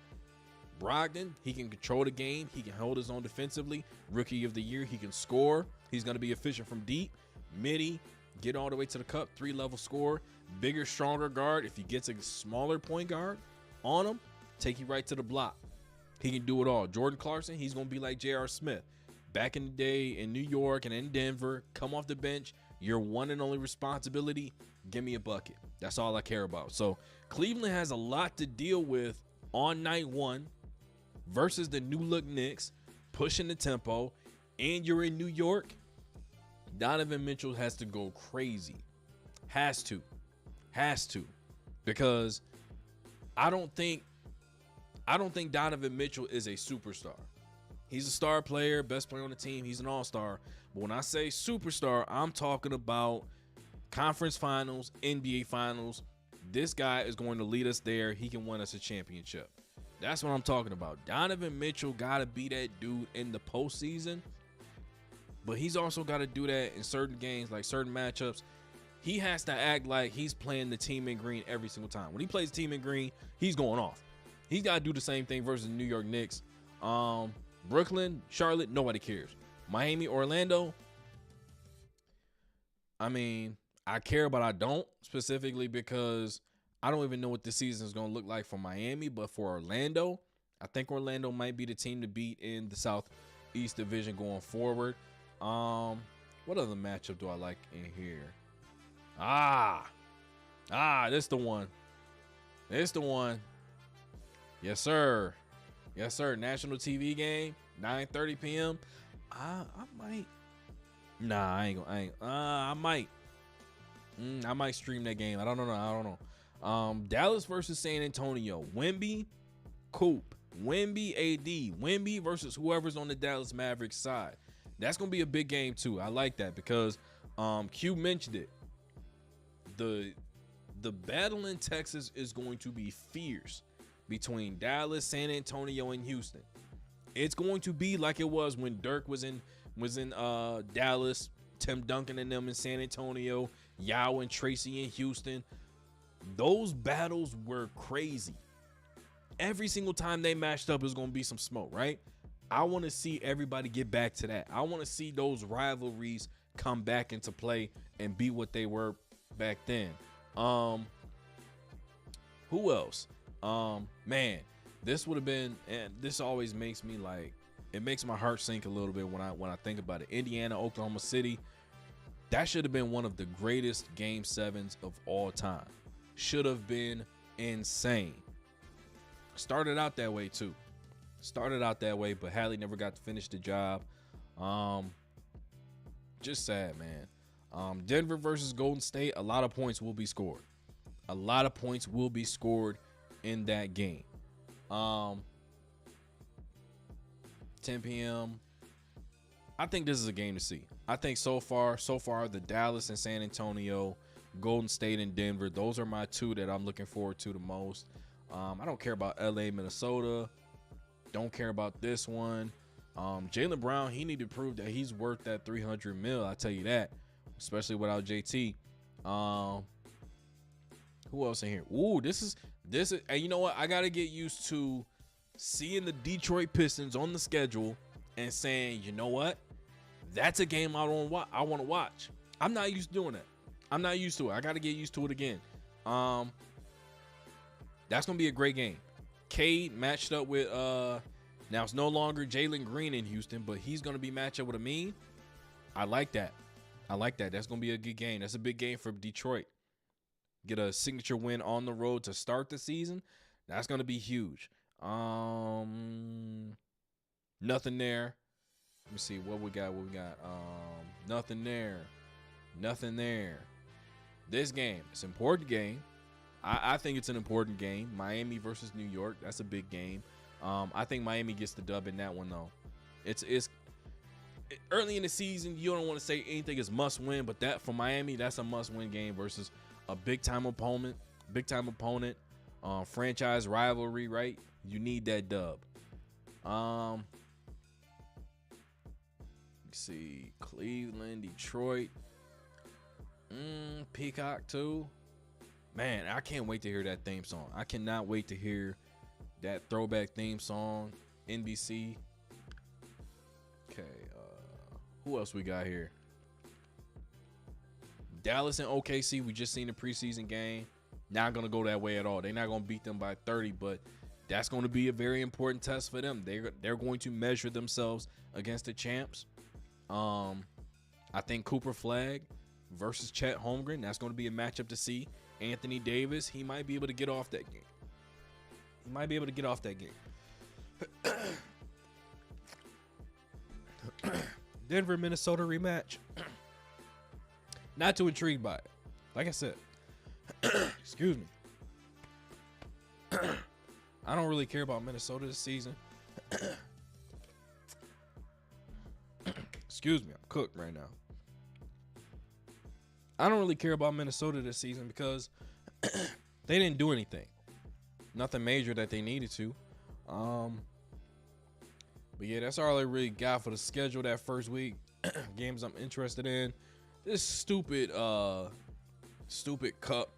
Brogdon, he can control the game. He can hold his own defensively. Rookie of the year, he can score. He's going to be efficient from deep. Midi, get all the way to the cup, 3-level score. Bigger, stronger guard. If he gets a smaller point guard on him, take you right to the block. He can do it all. Jordan Clarkson, he's going to be like J.R. Smith. Back in the day in New York and in Denver, come off the bench. Your one and only responsibility, give me a bucket. That's all I care about. So Cleveland has a lot to deal with on night one versus the new look Knicks, pushing the tempo, and you're in New York. Donovan Mitchell has to go crazy. Has to. Because I don't think Donovan Mitchell is a superstar. He's a star player, best player on the team. He's an all-star. But when I say superstar, I'm talking about conference finals, NBA finals. This guy is going to lead us there. He can win us a championship. That's what I'm talking about. Donovan Mitchell got to be that dude in the postseason. But he's also got to do that in certain games, like certain matchups. He has to act like he's playing the team in green every single time. When he plays team in green, he's going off. He's got to do the same thing versus the New York Knicks. Brooklyn, Charlotte, nobody cares. Miami, Orlando, I mean, I care, but I don't, specifically because I don't even know what the season is going to look like for Miami. But for Orlando, I think Orlando might be the team to beat in the Southeast Division going forward. What other matchup do I like in here? This the one. Yes, sir. National TV game, 9:30 p.m. I might. Nah, I might. I might stream that game. I don't know. Dallas versus San Antonio. Wemby, Coop. Wemby, AD. Wemby versus whoever's on the Dallas Mavericks side. That's gonna be a big game too. I like that because Q mentioned it. The battle in Texas is going to be fierce between Dallas, San Antonio, and Houston. It's going to be like it was when Dirk was in was in Dallas, Tim Duncan and them in San Antonio, Yao and Tracy in Houston. Those battles were crazy. Every single time they matched up, is going to be some smoke, right? I want to see everybody get back to that. I want to see those rivalries come back into play and be what they were back then. Who else? Man, this would have been, and this always makes me like, it makes my heart sink a little bit when I think about it. Indiana, Oklahoma City, that should have been one of the greatest Game 7s of all time. Should have been insane. Started out that way too. But Hallie never got to finish the job. Just sad, man. Denver versus Golden State, a lot of points will be scored. A lot of points will be scored in that game. 10 p.m. I think this is a game to see. I think so far, the Dallas and San Antonio, Golden State and Denver, those are my two that I'm looking forward to the most. I don't care about LA, Minnesota. Don't care about this one. Jaylen Brown, he need to prove that he's worth that $300 million. I tell you that, especially without JT. Who else in here? Ooh, this is. And you know what? I gotta get used to seeing the Detroit Pistons on the schedule and saying, you know what? That's a game I want to watch. I'm not used to doing that. I'm not used to it. I gotta get used to it again. That's gonna be a great game. Cade matched up with now it's no longer Jalen Green in Houston, but he's gonna be matched up with Amin. I like that. That's gonna be a good game. That's a big game for Detroit. Get a signature win on the road to start the season. That's gonna be huge. Nothing there. Let me see what we got. Nothing there. This game, it's an important game. I think it's an important game. Miami versus New York. That's a big game. I think Miami gets the dub in that one, though. It's early in the season. You don't want to say anything is must win, but that for Miami, that's a must win game versus a big time opponent. Franchise rivalry, right? You need that dub. Let's see, Cleveland, Detroit, Peacock too. Man, I can't wait to hear that theme song. I cannot wait to hear that throwback theme song. NBC. Okay, who else we got here? Dallas and OKC. We just seen the preseason game. Not gonna go that way at all. They're not gonna beat them by 30, but that's going to be a very important test for them. They're going to measure themselves against the champs. I think Cooper Flagg versus Chet Holmgren. That's going to be a matchup to see. Anthony Davis, he might be able to get off that game. Denver, Minnesota rematch. Not too intrigued by it. Like I said, excuse me. I don't really care about Minnesota this season. Excuse me, I'm cooked right now. I don't really care about Minnesota this season because they didn't do anything. Nothing major that they needed to. But yeah, that's all I really got for the schedule that first week. Games I'm interested in. This stupid cup.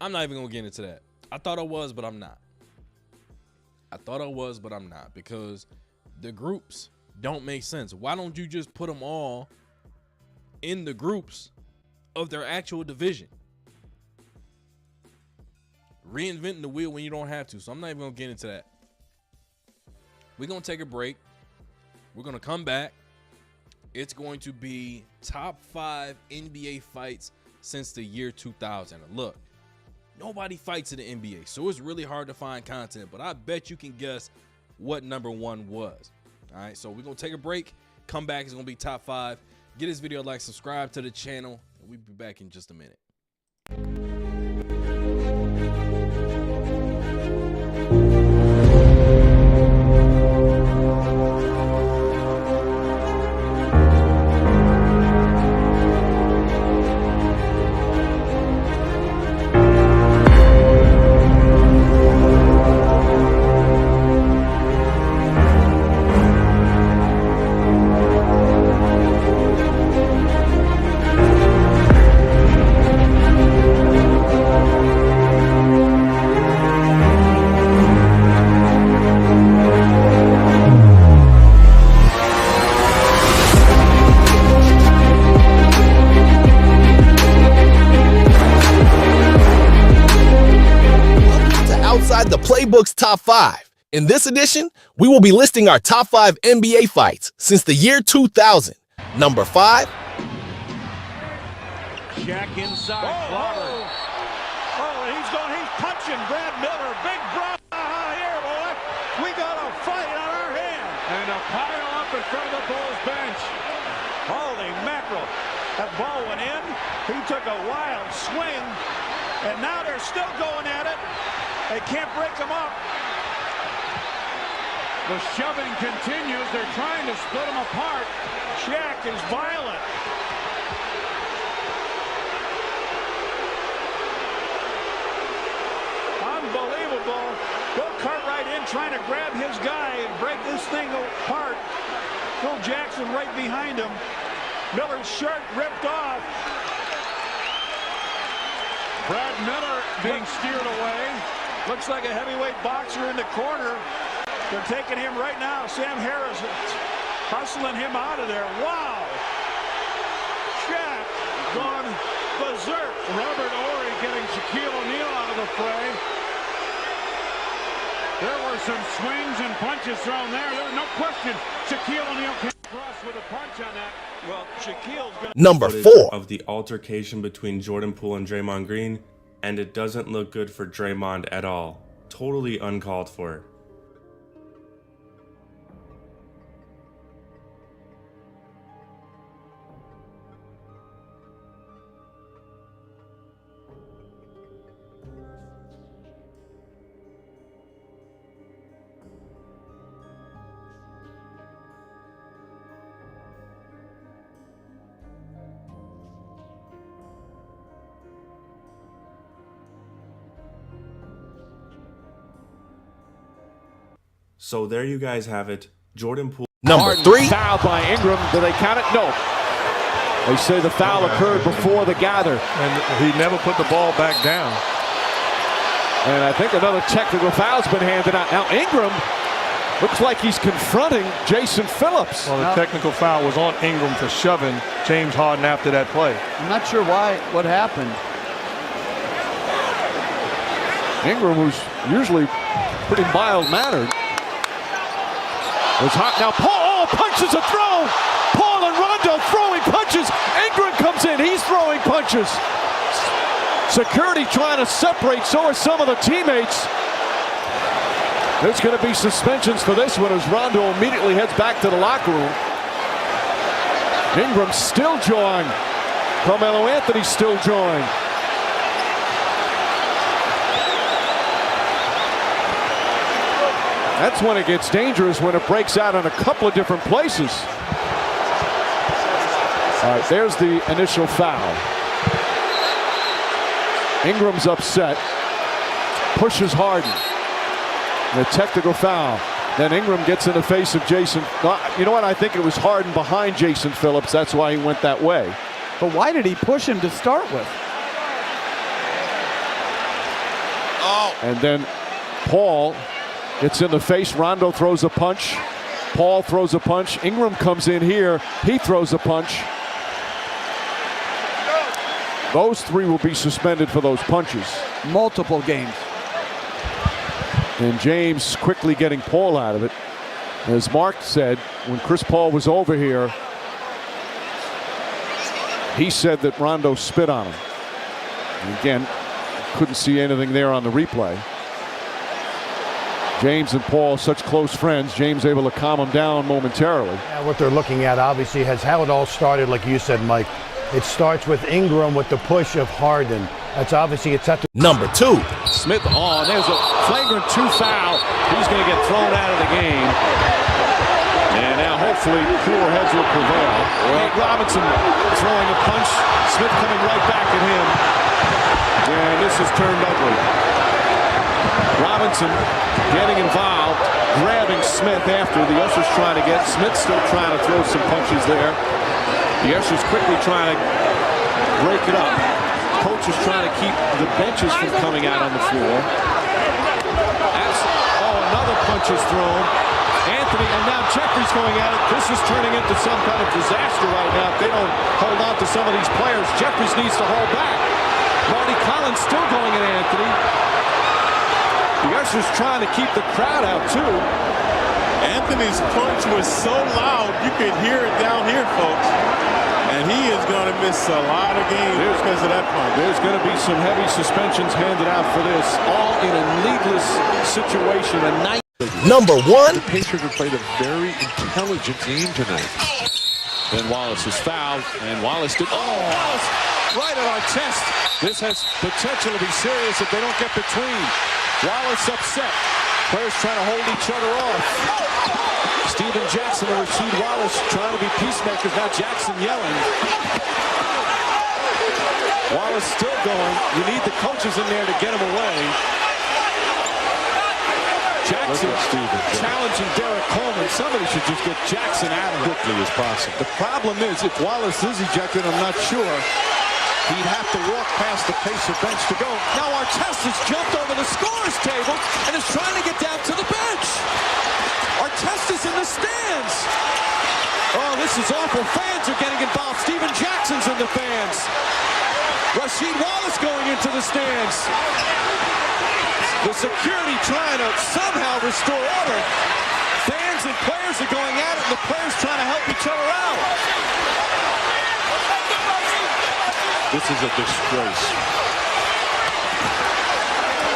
I'm not even gonna get into that. I thought I was, but I'm not. Because the groups don't make sense. Why don't you just put them all in the groups of their actual division? Reinventing the wheel when you don't have to. So I'm not even going to get into that. We're going to take a break. We're going to come back. It's going to be top 5 NBA fights since the year 2000. Look, nobody fights in the NBA, so it's really hard to find content, but I bet you can guess what number 1 was. All right, so we're going to take a break. Come back. It's going to be top 5. Get this video a like, subscribe to the channel, and we'll be back in just a minute. inside the Playbook's Top 5. In this edition, we will be listing our top 5 NBA fights since the year 2000. Number 5. Shaq inside. He's punching Brad Miller. Big Brad here, boy. We got a fight on our hands. And a pile up in front of the Bulls bench. Holy mackerel. That ball went in. He took a wild swing. And now they're still going at it. They can't break him up. The shoving continues. They're trying to split them apart. Shaq is violent. Unbelievable. Bill Cartwright in trying to grab his guy and break this thing apart. Phil Jackson right behind him. Miller's shirt ripped off. Brad Miller being steered away. Looks like a heavyweight boxer in the corner. They're taking him right now. Sam Harris hustling him out of there. Wow. Shaq gone berserk. Robert Horry getting Shaquille O'Neal out of the fray. There were some swings and punches thrown there. There's no question Shaquille O'Neal came across with a punch on that. Well, Shaquille's gonna... Number 4. Of the altercation between Jordan Poole and Draymond Green, and it doesn't look good for Draymond at all. Totally uncalled for. So there you guys have it. Jordan Poole. Number 3. Foul by Ingram. Do they count it? No. They say the foul occurred before the gather. And he never put the ball back down. And I think another technical foul's been handed out. Now Ingram looks like he's confronting Jason Phillips. Well, the technical foul was on Ingram for shoving James Harden after that play. I'm not sure what happened. Ingram, who's usually pretty mild-mannered, was hot. Now Paul punches a throw. Paul and Rondo throwing punches. Ingram comes in. He's throwing punches. Security trying to separate. So are some of the teammates. There's going to be suspensions for this one as Rondo immediately heads back to the locker room. Ingram still jawing. Carmelo Anthony still jawing. That's when it gets dangerous, when it breaks out in a couple of different places. All right, there's the initial foul. Ingram's upset. Pushes Harden. The technical foul. Then Ingram gets in the face of Jason. You know what? I think it was Harden behind Jason Phillips. That's why he went that way. But why did he push him to start with? And then Paul gets in the face. Rondo throws a punch. Paul throws a punch. Ingram comes in here. He throws a punch. Those three will be suspended for those punches. Multiple games. And James quickly getting Paul out of it. As Mark said, when Chris Paul was over here, he said that Rondo spit on him. And again, couldn't see anything there on the replay. James and Paul, such close friends. James able to calm him down momentarily. Yeah, what they're looking at obviously has how it all started, like you said, Mike. It starts with Ingram with the push of Harden. That's obviously it's at the Number 2. Smith on. There's a flagrant 2 foul. He's going to get thrown out of the game. And now hopefully cooler heads will prevail. Nate Robinson throwing a punch. Smith coming right back at him. And this has turned ugly. Robinson getting involved, grabbing Smith after the ushers trying to get. Smith still trying to throw some punches there. The ushers quickly trying to break it up. Coach is trying to keep the benches from coming out on the floor. Another punch is thrown. Anthony, and now Jeffrey's going at it. This is turning into some kind of disaster right now. If they don't hold on to some of these players, Jeffries needs to hold back. Marty Collins still going at Anthony. The Sixers trying to keep the crowd out, too. Anthony's punch was so loud, you could hear it down here, folks. And he is going to miss a lot of games because of that punch. There's going to be some heavy suspensions handed out for this, all in a needless situation. Number 1. The Pacers have played a very intelligent game tonight. Then Wallace is fouled, and Wallace did. Oh, Wallace right at our chest. This has potential to be serious if they don't get between. Wallace upset. Players trying to hold each other off. Steven Jackson and Rasheed Wallace trying to be peacemakers. Now Jackson yelling. Wallace still going. You need the coaches in there to get him away. Jackson challenging Derek Coleman. Somebody should just get Jackson out as quickly as possible. The problem is, if Wallace is ejected, I'm not sure. He'd have to walk past the Pacer bench to go. Now Artest has jumped over the scorer's table and is trying to get down to the bench. Artest is in the stands. Oh, this is awful. Fans are getting involved. Steven Jackson's in the fans. Rasheed Wallace going into the stands. The security trying to somehow restore order. Fans and players are going at it, and the players trying to help each other out. This is a disgrace.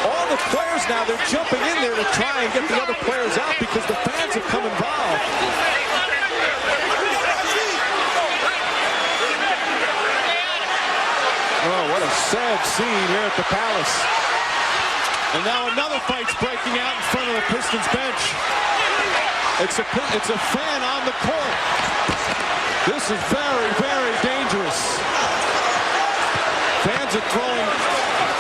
All the players now, they're jumping in there to try and get the other players out because the fans have come involved. Oh, what a sad scene here at the Palace. And now another fight's breaking out in front of the Pistons bench. It's a fan on the court. This is very, very dangerous. Fans are throwing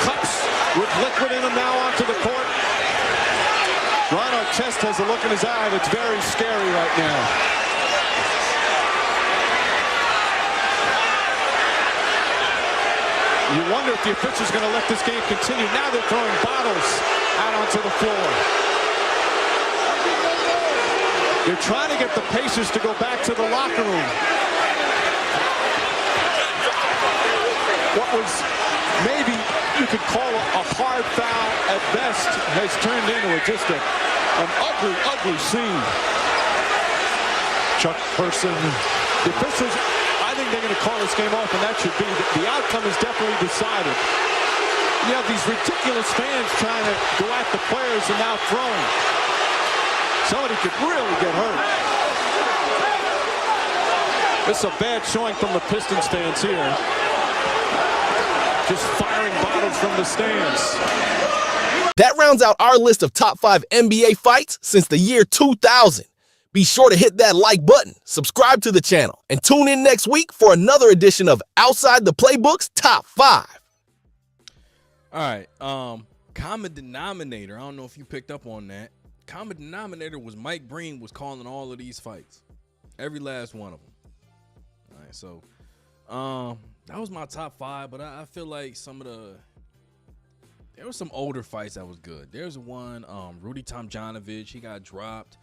cups with liquid in them now onto the court. Ron Artest has a look in his eye that's very scary right now. You wonder if the official's going to let this game continue. Now they're throwing bottles out onto the floor. They're trying to get the Pacers to go back to the locker room. What was maybe you could call a hard foul at best has turned into just an ugly, ugly scene. Chuck Person, the officials, I think they're going to call this game off, and that should be. The outcome is definitely decided. You have these ridiculous fans trying to go at the players and now throwing. Somebody could really get hurt. This is a bad showing from the Pistons fans here. Just firing bottles from the stands. That rounds out our list of top 5 NBA fights since the year 2000. Be sure to hit that like button, subscribe to the channel, and tune in next week for another edition of Outside the Playbook's Top 5. All right, common denominator. I don't know if you picked up on that. Common denominator was Mike Breen was calling all of these fights. Every last one of them. All right, so that was my top 5, but I feel like there were some older fights that was good. There's one, Rudy Tomjanovich, he got dropped.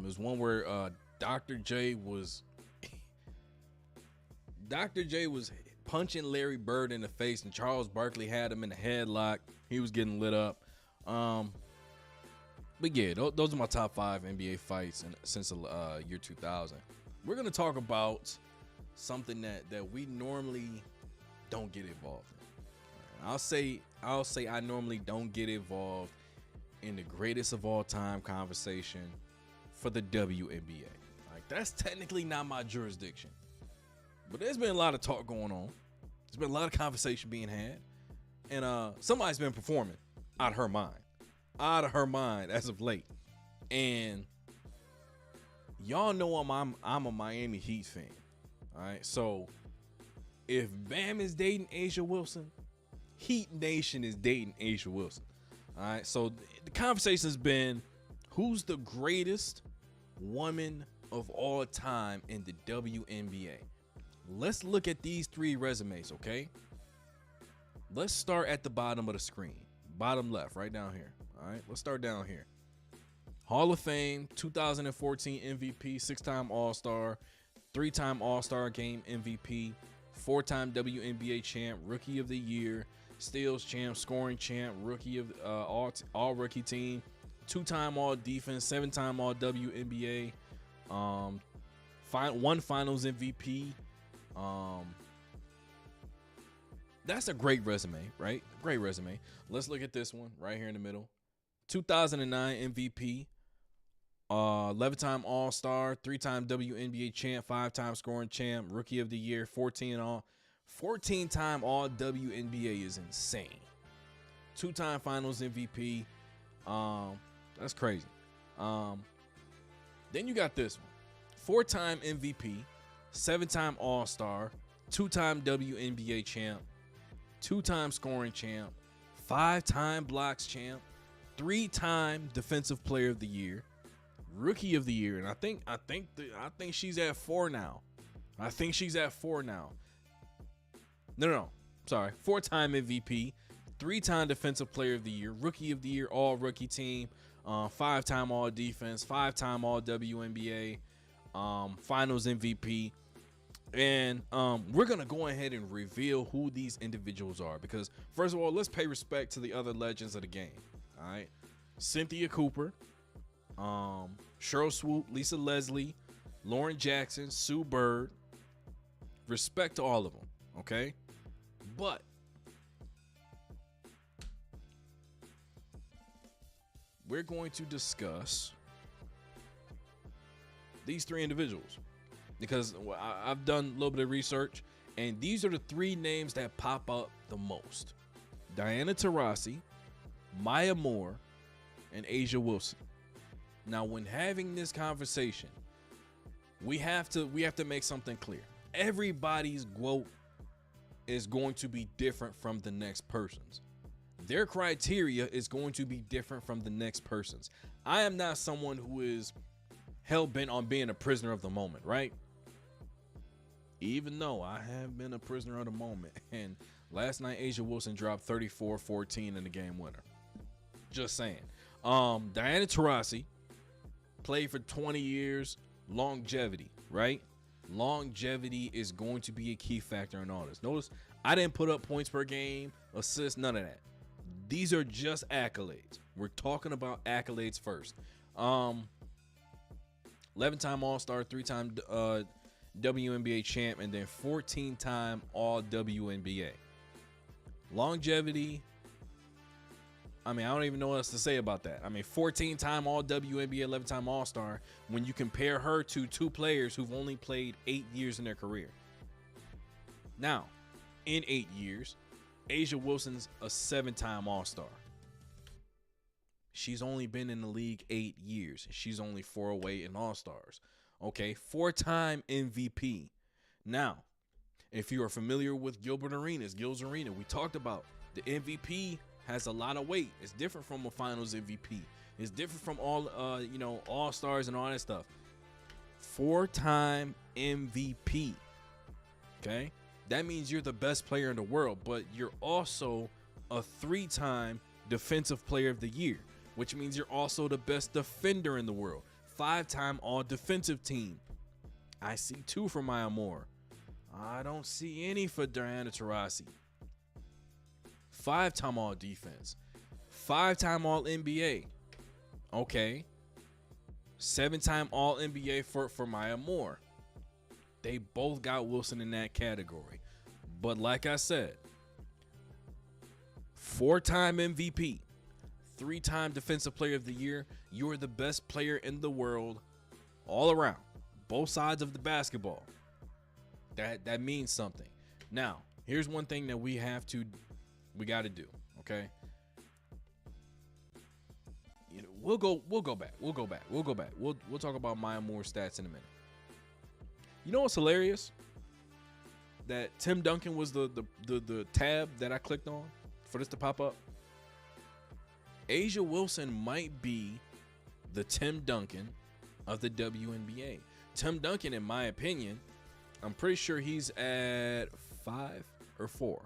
There's one where Dr. J was punching Larry Bird in the face, and Charles Barkley had him in a headlock. He was getting lit up. But yeah, those are my top 5 NBA fights since the year 2000. We're gonna talk about something that we normally don't get involved in. I'll say I normally don't get involved in the greatest of all time conversation for the WNBA. Like, that's technically not my jurisdiction. But there's been a lot of talk going on. There's been a lot of conversation being had. And somebody's been performing out of her mind as of late. And y'all know I'm a Miami Heat fan. All right, so if Bam is dating Asia Wilson, Heat Nation is dating Asia Wilson. All right, so the conversation has been, who's the greatest woman of all time in the WNBA? Let's look at these 3 resumes, okay? Let's start at the bottom of the screen. Bottom left, right down here. All right, let's start down here. Hall of Fame, 2014 MVP, 6-time All-Star, 3-time All-Star Game MVP, 4-time WNBA champ, Rookie of the Year, steals champ, scoring champ, rookie of all rookie team, 2-time all defense, 7-time all WNBA, one finals MVP. That's a great resume, right? Great resume. Let's look at this one right here in the middle. 2009 MVP, 11-time All-Star, 3-time WNBA champ, 5-time scoring champ, Rookie of the Year, 14-time All WNBA is insane. 2-time Finals MVP. That's crazy. Then you got this one. 4-time MVP, 7-time All-Star, 2-time WNBA champ, 2-time scoring champ, 5-time blocks champ, 3-time Defensive Player of the Year, Rookie of the Year, and I think she's at 4 now. I think she's at 4 now. No, sorry, 4-time MVP, 3-time Defensive Player of the Year, Rookie of the Year, All Rookie Team, 5-time All Defense, 5-time All WNBA, Finals MVP. And we're going to go ahead and reveal who these individuals are, because first of all, let's pay respect to the other legends of the game. All right. Cynthia Cooper, Cheryl Swoop, Lisa Leslie, Lauren Jackson, Sue Bird. Respect to all of them. Okay. But we're going to discuss these 3 individuals, because I've done a little bit of research, and these are the 3 names that pop up the most: Diana Taurasi, Maya Moore, and Asia Wilson. Now, when having this conversation, we have to make something clear. Everybody's GWOAT is going to be different from the next person's. Their criteria is going to be different from the next person's. I am not someone who is hell-bent on being a prisoner of the moment, right? Even though I have been a prisoner of the moment. And last night, Asia Wilson dropped 34-14 in the game winner. Just saying. Diana Taurasi played for 20 years. Longevity, right? Longevity is going to be a key factor in all this. Notice I didn't put up points per game, assists, none of that. These are just accolades. We're talking about accolades first. 11-time All-Star, 3-time WNBA champ, and then 14-time All WNBA. Longevity, I mean, I don't even know what else to say about that. I mean, 14-time All WNBA, 11-time All-Star, when you compare her to 2 players who've only played 8 years in their career. Now, in 8 years, Asia Wilson's a 7-time All-Star. She's only been in the league 8 years. She's only 4 away in All-Stars. Okay, 4-time MVP. Now, if you are familiar with Gil's Arena, we talked about the MVP has a lot of weight. It's different from a Finals MVP. It's different from all, All-Stars and all that stuff. 4-time MVP. Okay, that means you're the best player in the world, but you're also a 3-time Defensive Player of the Year, which means you're also the best defender in the world. 5-time All Defensive Team. I see 2 for Maya Moore. I don't see any for Diana Taurasi. 5-time All Defense. 5-time All NBA. Okay. 7-time All NBA for Maya Moore. They both got Wilson in that category. But like I said, 4-time MVP. 3-time Defensive Player of the Year. You're the best player in the world all around. Both sides of the basketball. That means something. Now, here's one thing that we got to do, okay? We'll go back. We'll talk about Maya Moore's stats in a minute. You know what's hilarious? That Tim Duncan was the tab that I clicked on for this to pop up. Asia Wilson might be the Tim Duncan of the WNBA. Tim Duncan, in my opinion, I'm pretty sure he's at 5 or 4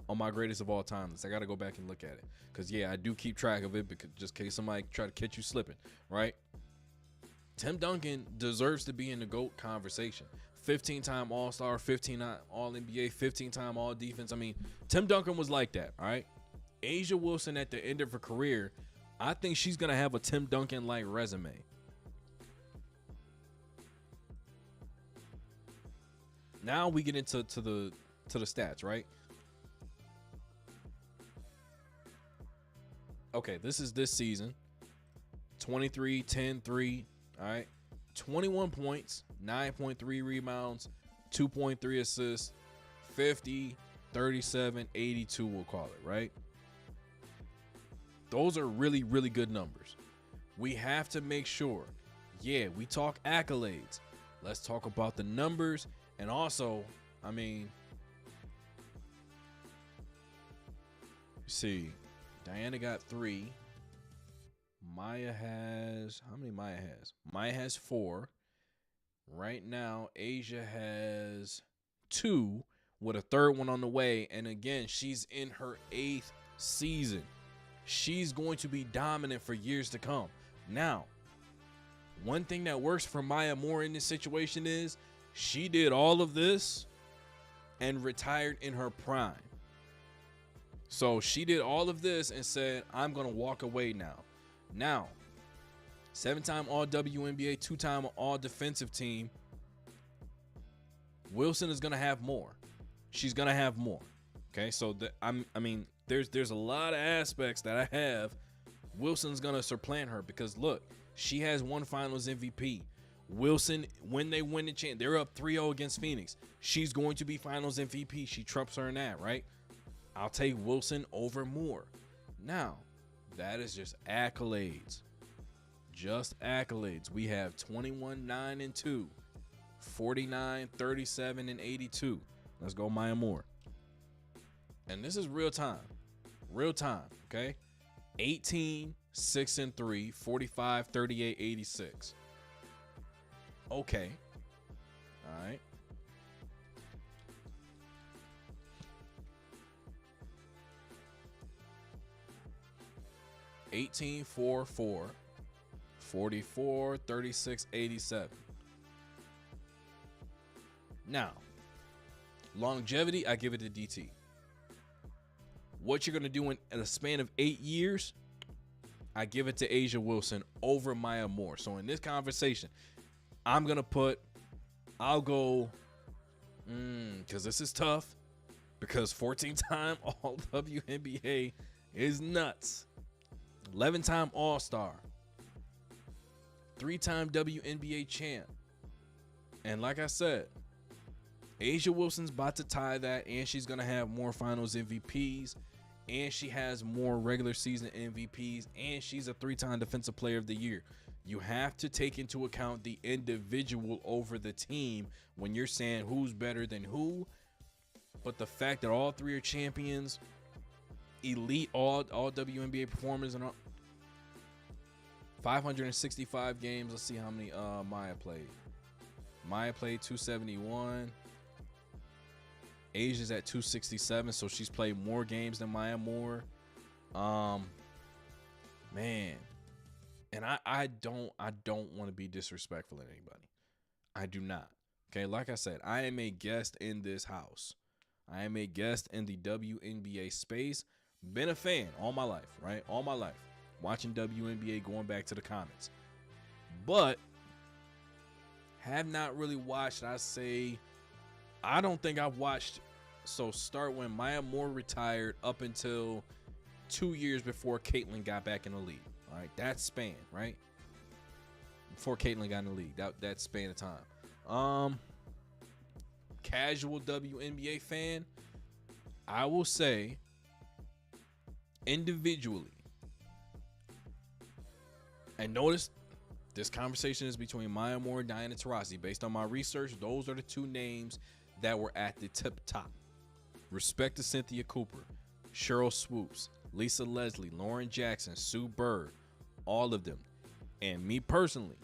on my greatest of all time list. I got to go back and look at it because, yeah, I do keep track of it because just in case somebody try to catch you slipping, right? Tim Duncan deserves to be in the GOAT conversation. 15-time All-Star, 15-time All-NBA, 15-time All-Defense. I mean, Tim Duncan was like that, all right? A'ja Wilson at the end of her career, I think she's going to have a Tim Duncan-like resume. Now we get into the stats, right? Okay, this is this season. 23, 10, 3, all right? 21 points, 9.3 rebounds, 2.3 assists, 50, 37, 82, we'll call it, right? Those are really, really good numbers. We have to make sure, yeah, we talk accolades. Let's talk about the numbers. And also, I mean, see, Diana got 3. Maya has, how many Maya has? Maya has 4. Right now, A'ja has 2 with a 3rd one on the way. And again, she's in her 8th season. She's going to be dominant for years to come. Now, one thing that works for Maya Moore in this situation is she did all of this and retired in her prime. So she did all of this and said, I'm going to walk away now. Now, 7-time All-WNBA, 2-time All-Defensive Team. Wilson is going to have more. She's going to have more. Okay, so I mean, there's a lot of aspects that I have. Wilson's going to supplant her because, look, she has 1 Finals MVP. Wilson, when they win the chance, they're up 3-0 against Phoenix. She's going to be Finals MVP. She trumps her in that, right? I'll take Wilson over Moore. Now, that is just accolades. Just accolades. We have 21, 9, and 2. 49, 37, and 82. Let's go Maya Moore. And this is real time. Real time, okay? 18, 6, and 3. 45, 38, 86. Okay. All right. $18, 4, 4, 44, 36, 87. Now, longevity, I give it to DT. What you're going to do in a span of 8 years, I give it to A'ja Wilson over Maya Moore. So in this conversation, I'll go, because this is tough, because 14-time All-WNBA is nuts. 11-time All-Star. 3-time WNBA champ. And like I said, A'ja Wilson's about to tie that, and she's going to have more Finals MVPs, and she has more regular season MVPs, and she's a 3-time Defensive Player of the Year. You have to take into account the individual over the team when you're saying who's better than who. But the fact that all 3 are champions, elite all WNBA performers, and 565 games. Let's see how many Maya played. Maya played 271. A'ja's at 267, so she's played more games than Maya Moore. Man. And I don't want to be disrespectful to anybody. I do not. Okay, like I said, I am a guest in this house. I am a guest in the WNBA space. Been a fan all my life, right? All my life. Watching WNBA, going back to the comments. But have not really watched, I don't think I've watched, so start when Maya Moore retired up until 2 years before Caitlin got back in the league. All right, that span, right? Before Caitlin got in the league, that span of time. Casual WNBA fan, I will say individually, and notice this conversation is between Maya Moore and Diana Taurasi. Based on my research, those are the 2 names that were at the tip top. Respect to Cynthia Cooper, Cheryl Swoops, Lisa Leslie, Lauren Jackson, Sue Bird, all of them. And me personally,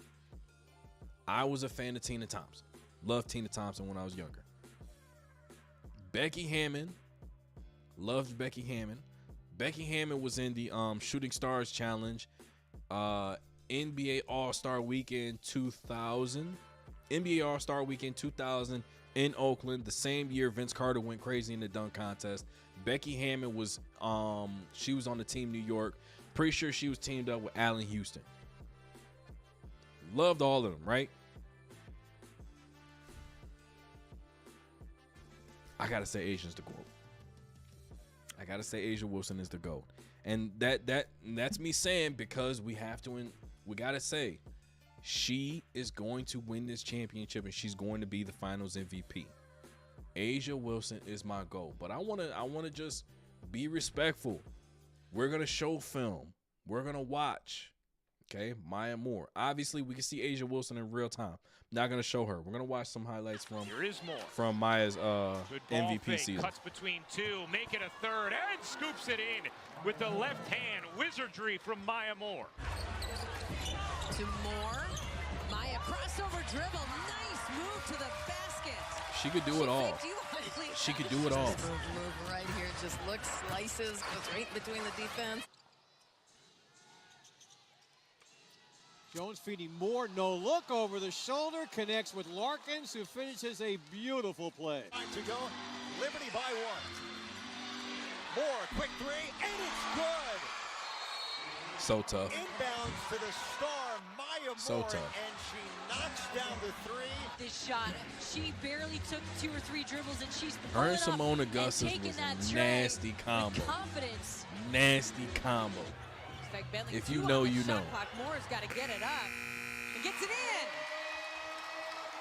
I was a fan of Tina Thompson. Loved Tina Thompson when I was younger. Becky Hammon, loved Becky Hammon. Becky Hammon was in the Shooting Stars Challenge, NBA All-Star Weekend 2000 NBA All-Star Weekend 2000 in Oakland, the same year Vince Carter went crazy in the dunk contest. Becky Hammond was she was on the team New York. Pretty sure she was teamed up with Allen Houston. Loved all of them, right? I gotta say Asia's the GOAT. I gotta say A'ja Wilson is the GOAT. And that's me saying, because we gotta say she is going to win this championship and she's going to be the finals MVP. A'ja Wilson is my GOAT. But I wanna just be respectful. We're gonna show film. We're gonna watch. Okay, Maya Moore. Obviously, we can see A'ja Wilson in real time. Not gonna show her. We're gonna watch some highlights from Maya's MVP season. Cuts between two, make it a third, and scoops it in with the left hand. Wizardry from Maya Moore. To Moore. Maya crossover dribble. Nice move to the basket. She could do it all. She could do it all. Move right here. Just looks, slices, goes right between the defense. Jones feeding Moore, no look over the shoulder, connects with Larkins, who finishes a beautiful play. Time to go, Liberty by one. Moore, quick three, and it's good. So tough. Inbounds to the star, Maya Moore, so tough. And she knocks down the three. This shot, she barely took 2 or 3 dribbles, and she's her and Simone Augustus was a nasty combo. Confidence. Nasty combo. If you know, you know. Moore's got to get it up and gets it in.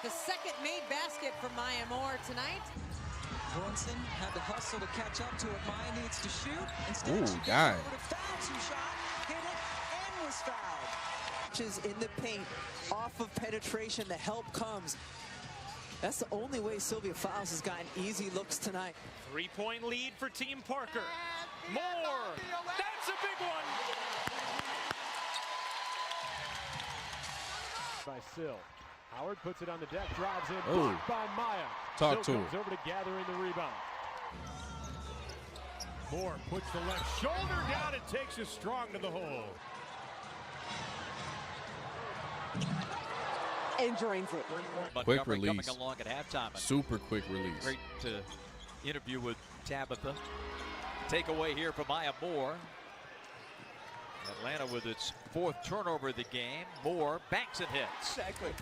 The second made basket for Maya Moore tonight. Brunson had the hustle to catch up to it. Maya needs to shoot. Instead, she got over to foul. She shot, hit it, and was fouled. In the paint, off of penetration, the help comes. That's the only way Sylvia Fowles has gotten easy looks tonight. 3-point lead for Team Parker. Moore, that's a big one. By Sill. Howard puts it on the deck, drives in, blocked by Maya. Talk Sill to comes her. over to gather in the rebound. Moore puts the left shoulder down and takes it strong to the hole. And drains it. Quick release. Coming along at halftime. Super quick release. Great interview with Tabitha. Takeaway here for Maya Moore. Atlanta with its 4th turnover of the game. Moore banks and hits. Exactly.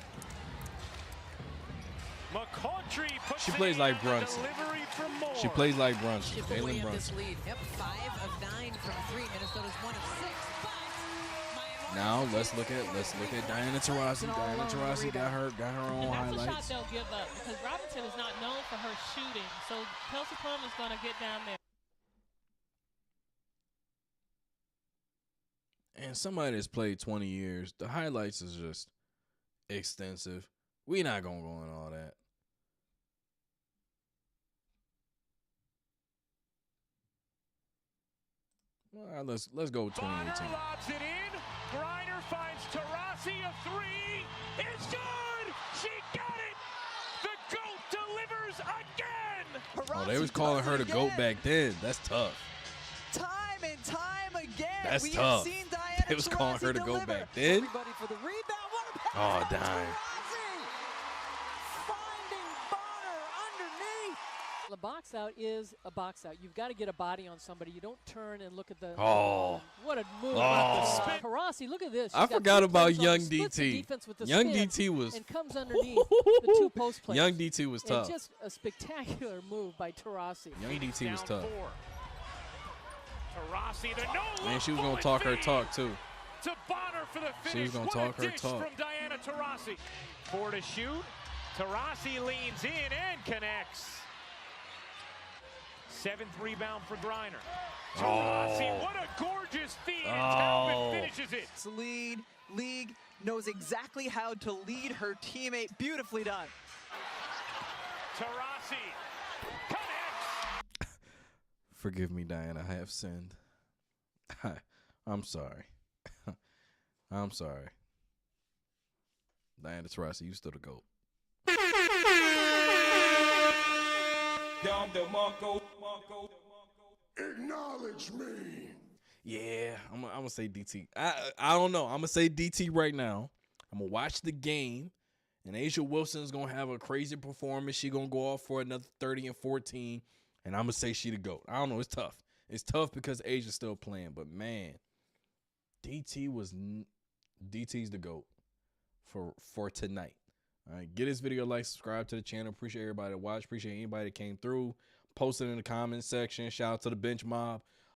McCautry puts She plays like Brunson. She plays like Brunson. Jalen Brunson. Lead. Yep, 5 of 9 from 3. Minnesota's 1 of 6. Now let's look at Diana Taurasi. Diana Taurasi got her own highlights. That's a shot they'll give up because Robinson is not known for her shooting. So Kelsey Plum is going to get down there. And somebody that's played 20 years, the highlights is just extensive. We not gonna go in all that. All right, let's go 2018. Lobs it in. Griner finds Taurasi, a 3. It's good. She got it. The GOAT delivers again. Oh, they was calling her the GOAT back then. That's tough. Time and time again. That's we tough. Have seen Diana They was calling her to deliver. go back then. Everybody for the rebound. What a pass. Oh, dang. Finding Bonner underneath. The box out is a box out. You've got to get a body on somebody. You don't turn and look at the. Oh. What a move. Oh. Taurasi, look at this. I She's got forgot 2 about players on young her, splits the DT. defense with the Young spin DT was. and comes underneath the 2 post players. Young DT was tough. And just a spectacular move by Taurasi. Young DT was tough. Taurasi, the no-look Man, she was gonna talk her feed talk too. To Bonner for the finish. She was gonna What talk a her dish talk. from Diana Taurasi. 4 to shoot. Taurasi leans in and connects. 7th rebound for Griner. Taurasi, what a gorgeous feed. And Talbot finishes it. This league knows exactly how to lead her teammate. Beautifully done. Taurasi. Forgive me, Diana. I have sinned. I'm sorry. I'm sorry. Diana Taurasi, you still the GOAT. Acknowledge me. Yeah, I'm gonna say DT. I don't know. I'm gonna say DT right now. I'm gonna watch the game And A'ja Wilson's going to have a crazy performance. She going to go off for another 30 and 14. And I'm going to say she the GOAT. I don't know. It's tough. It's tough because A'ja's still playing. But, man, DT's the GOAT for tonight. All right, get this video a like, subscribe to the channel. Appreciate everybody that watched. Appreciate anybody that came through. Post it in the comment section. Shout out to the bench mob.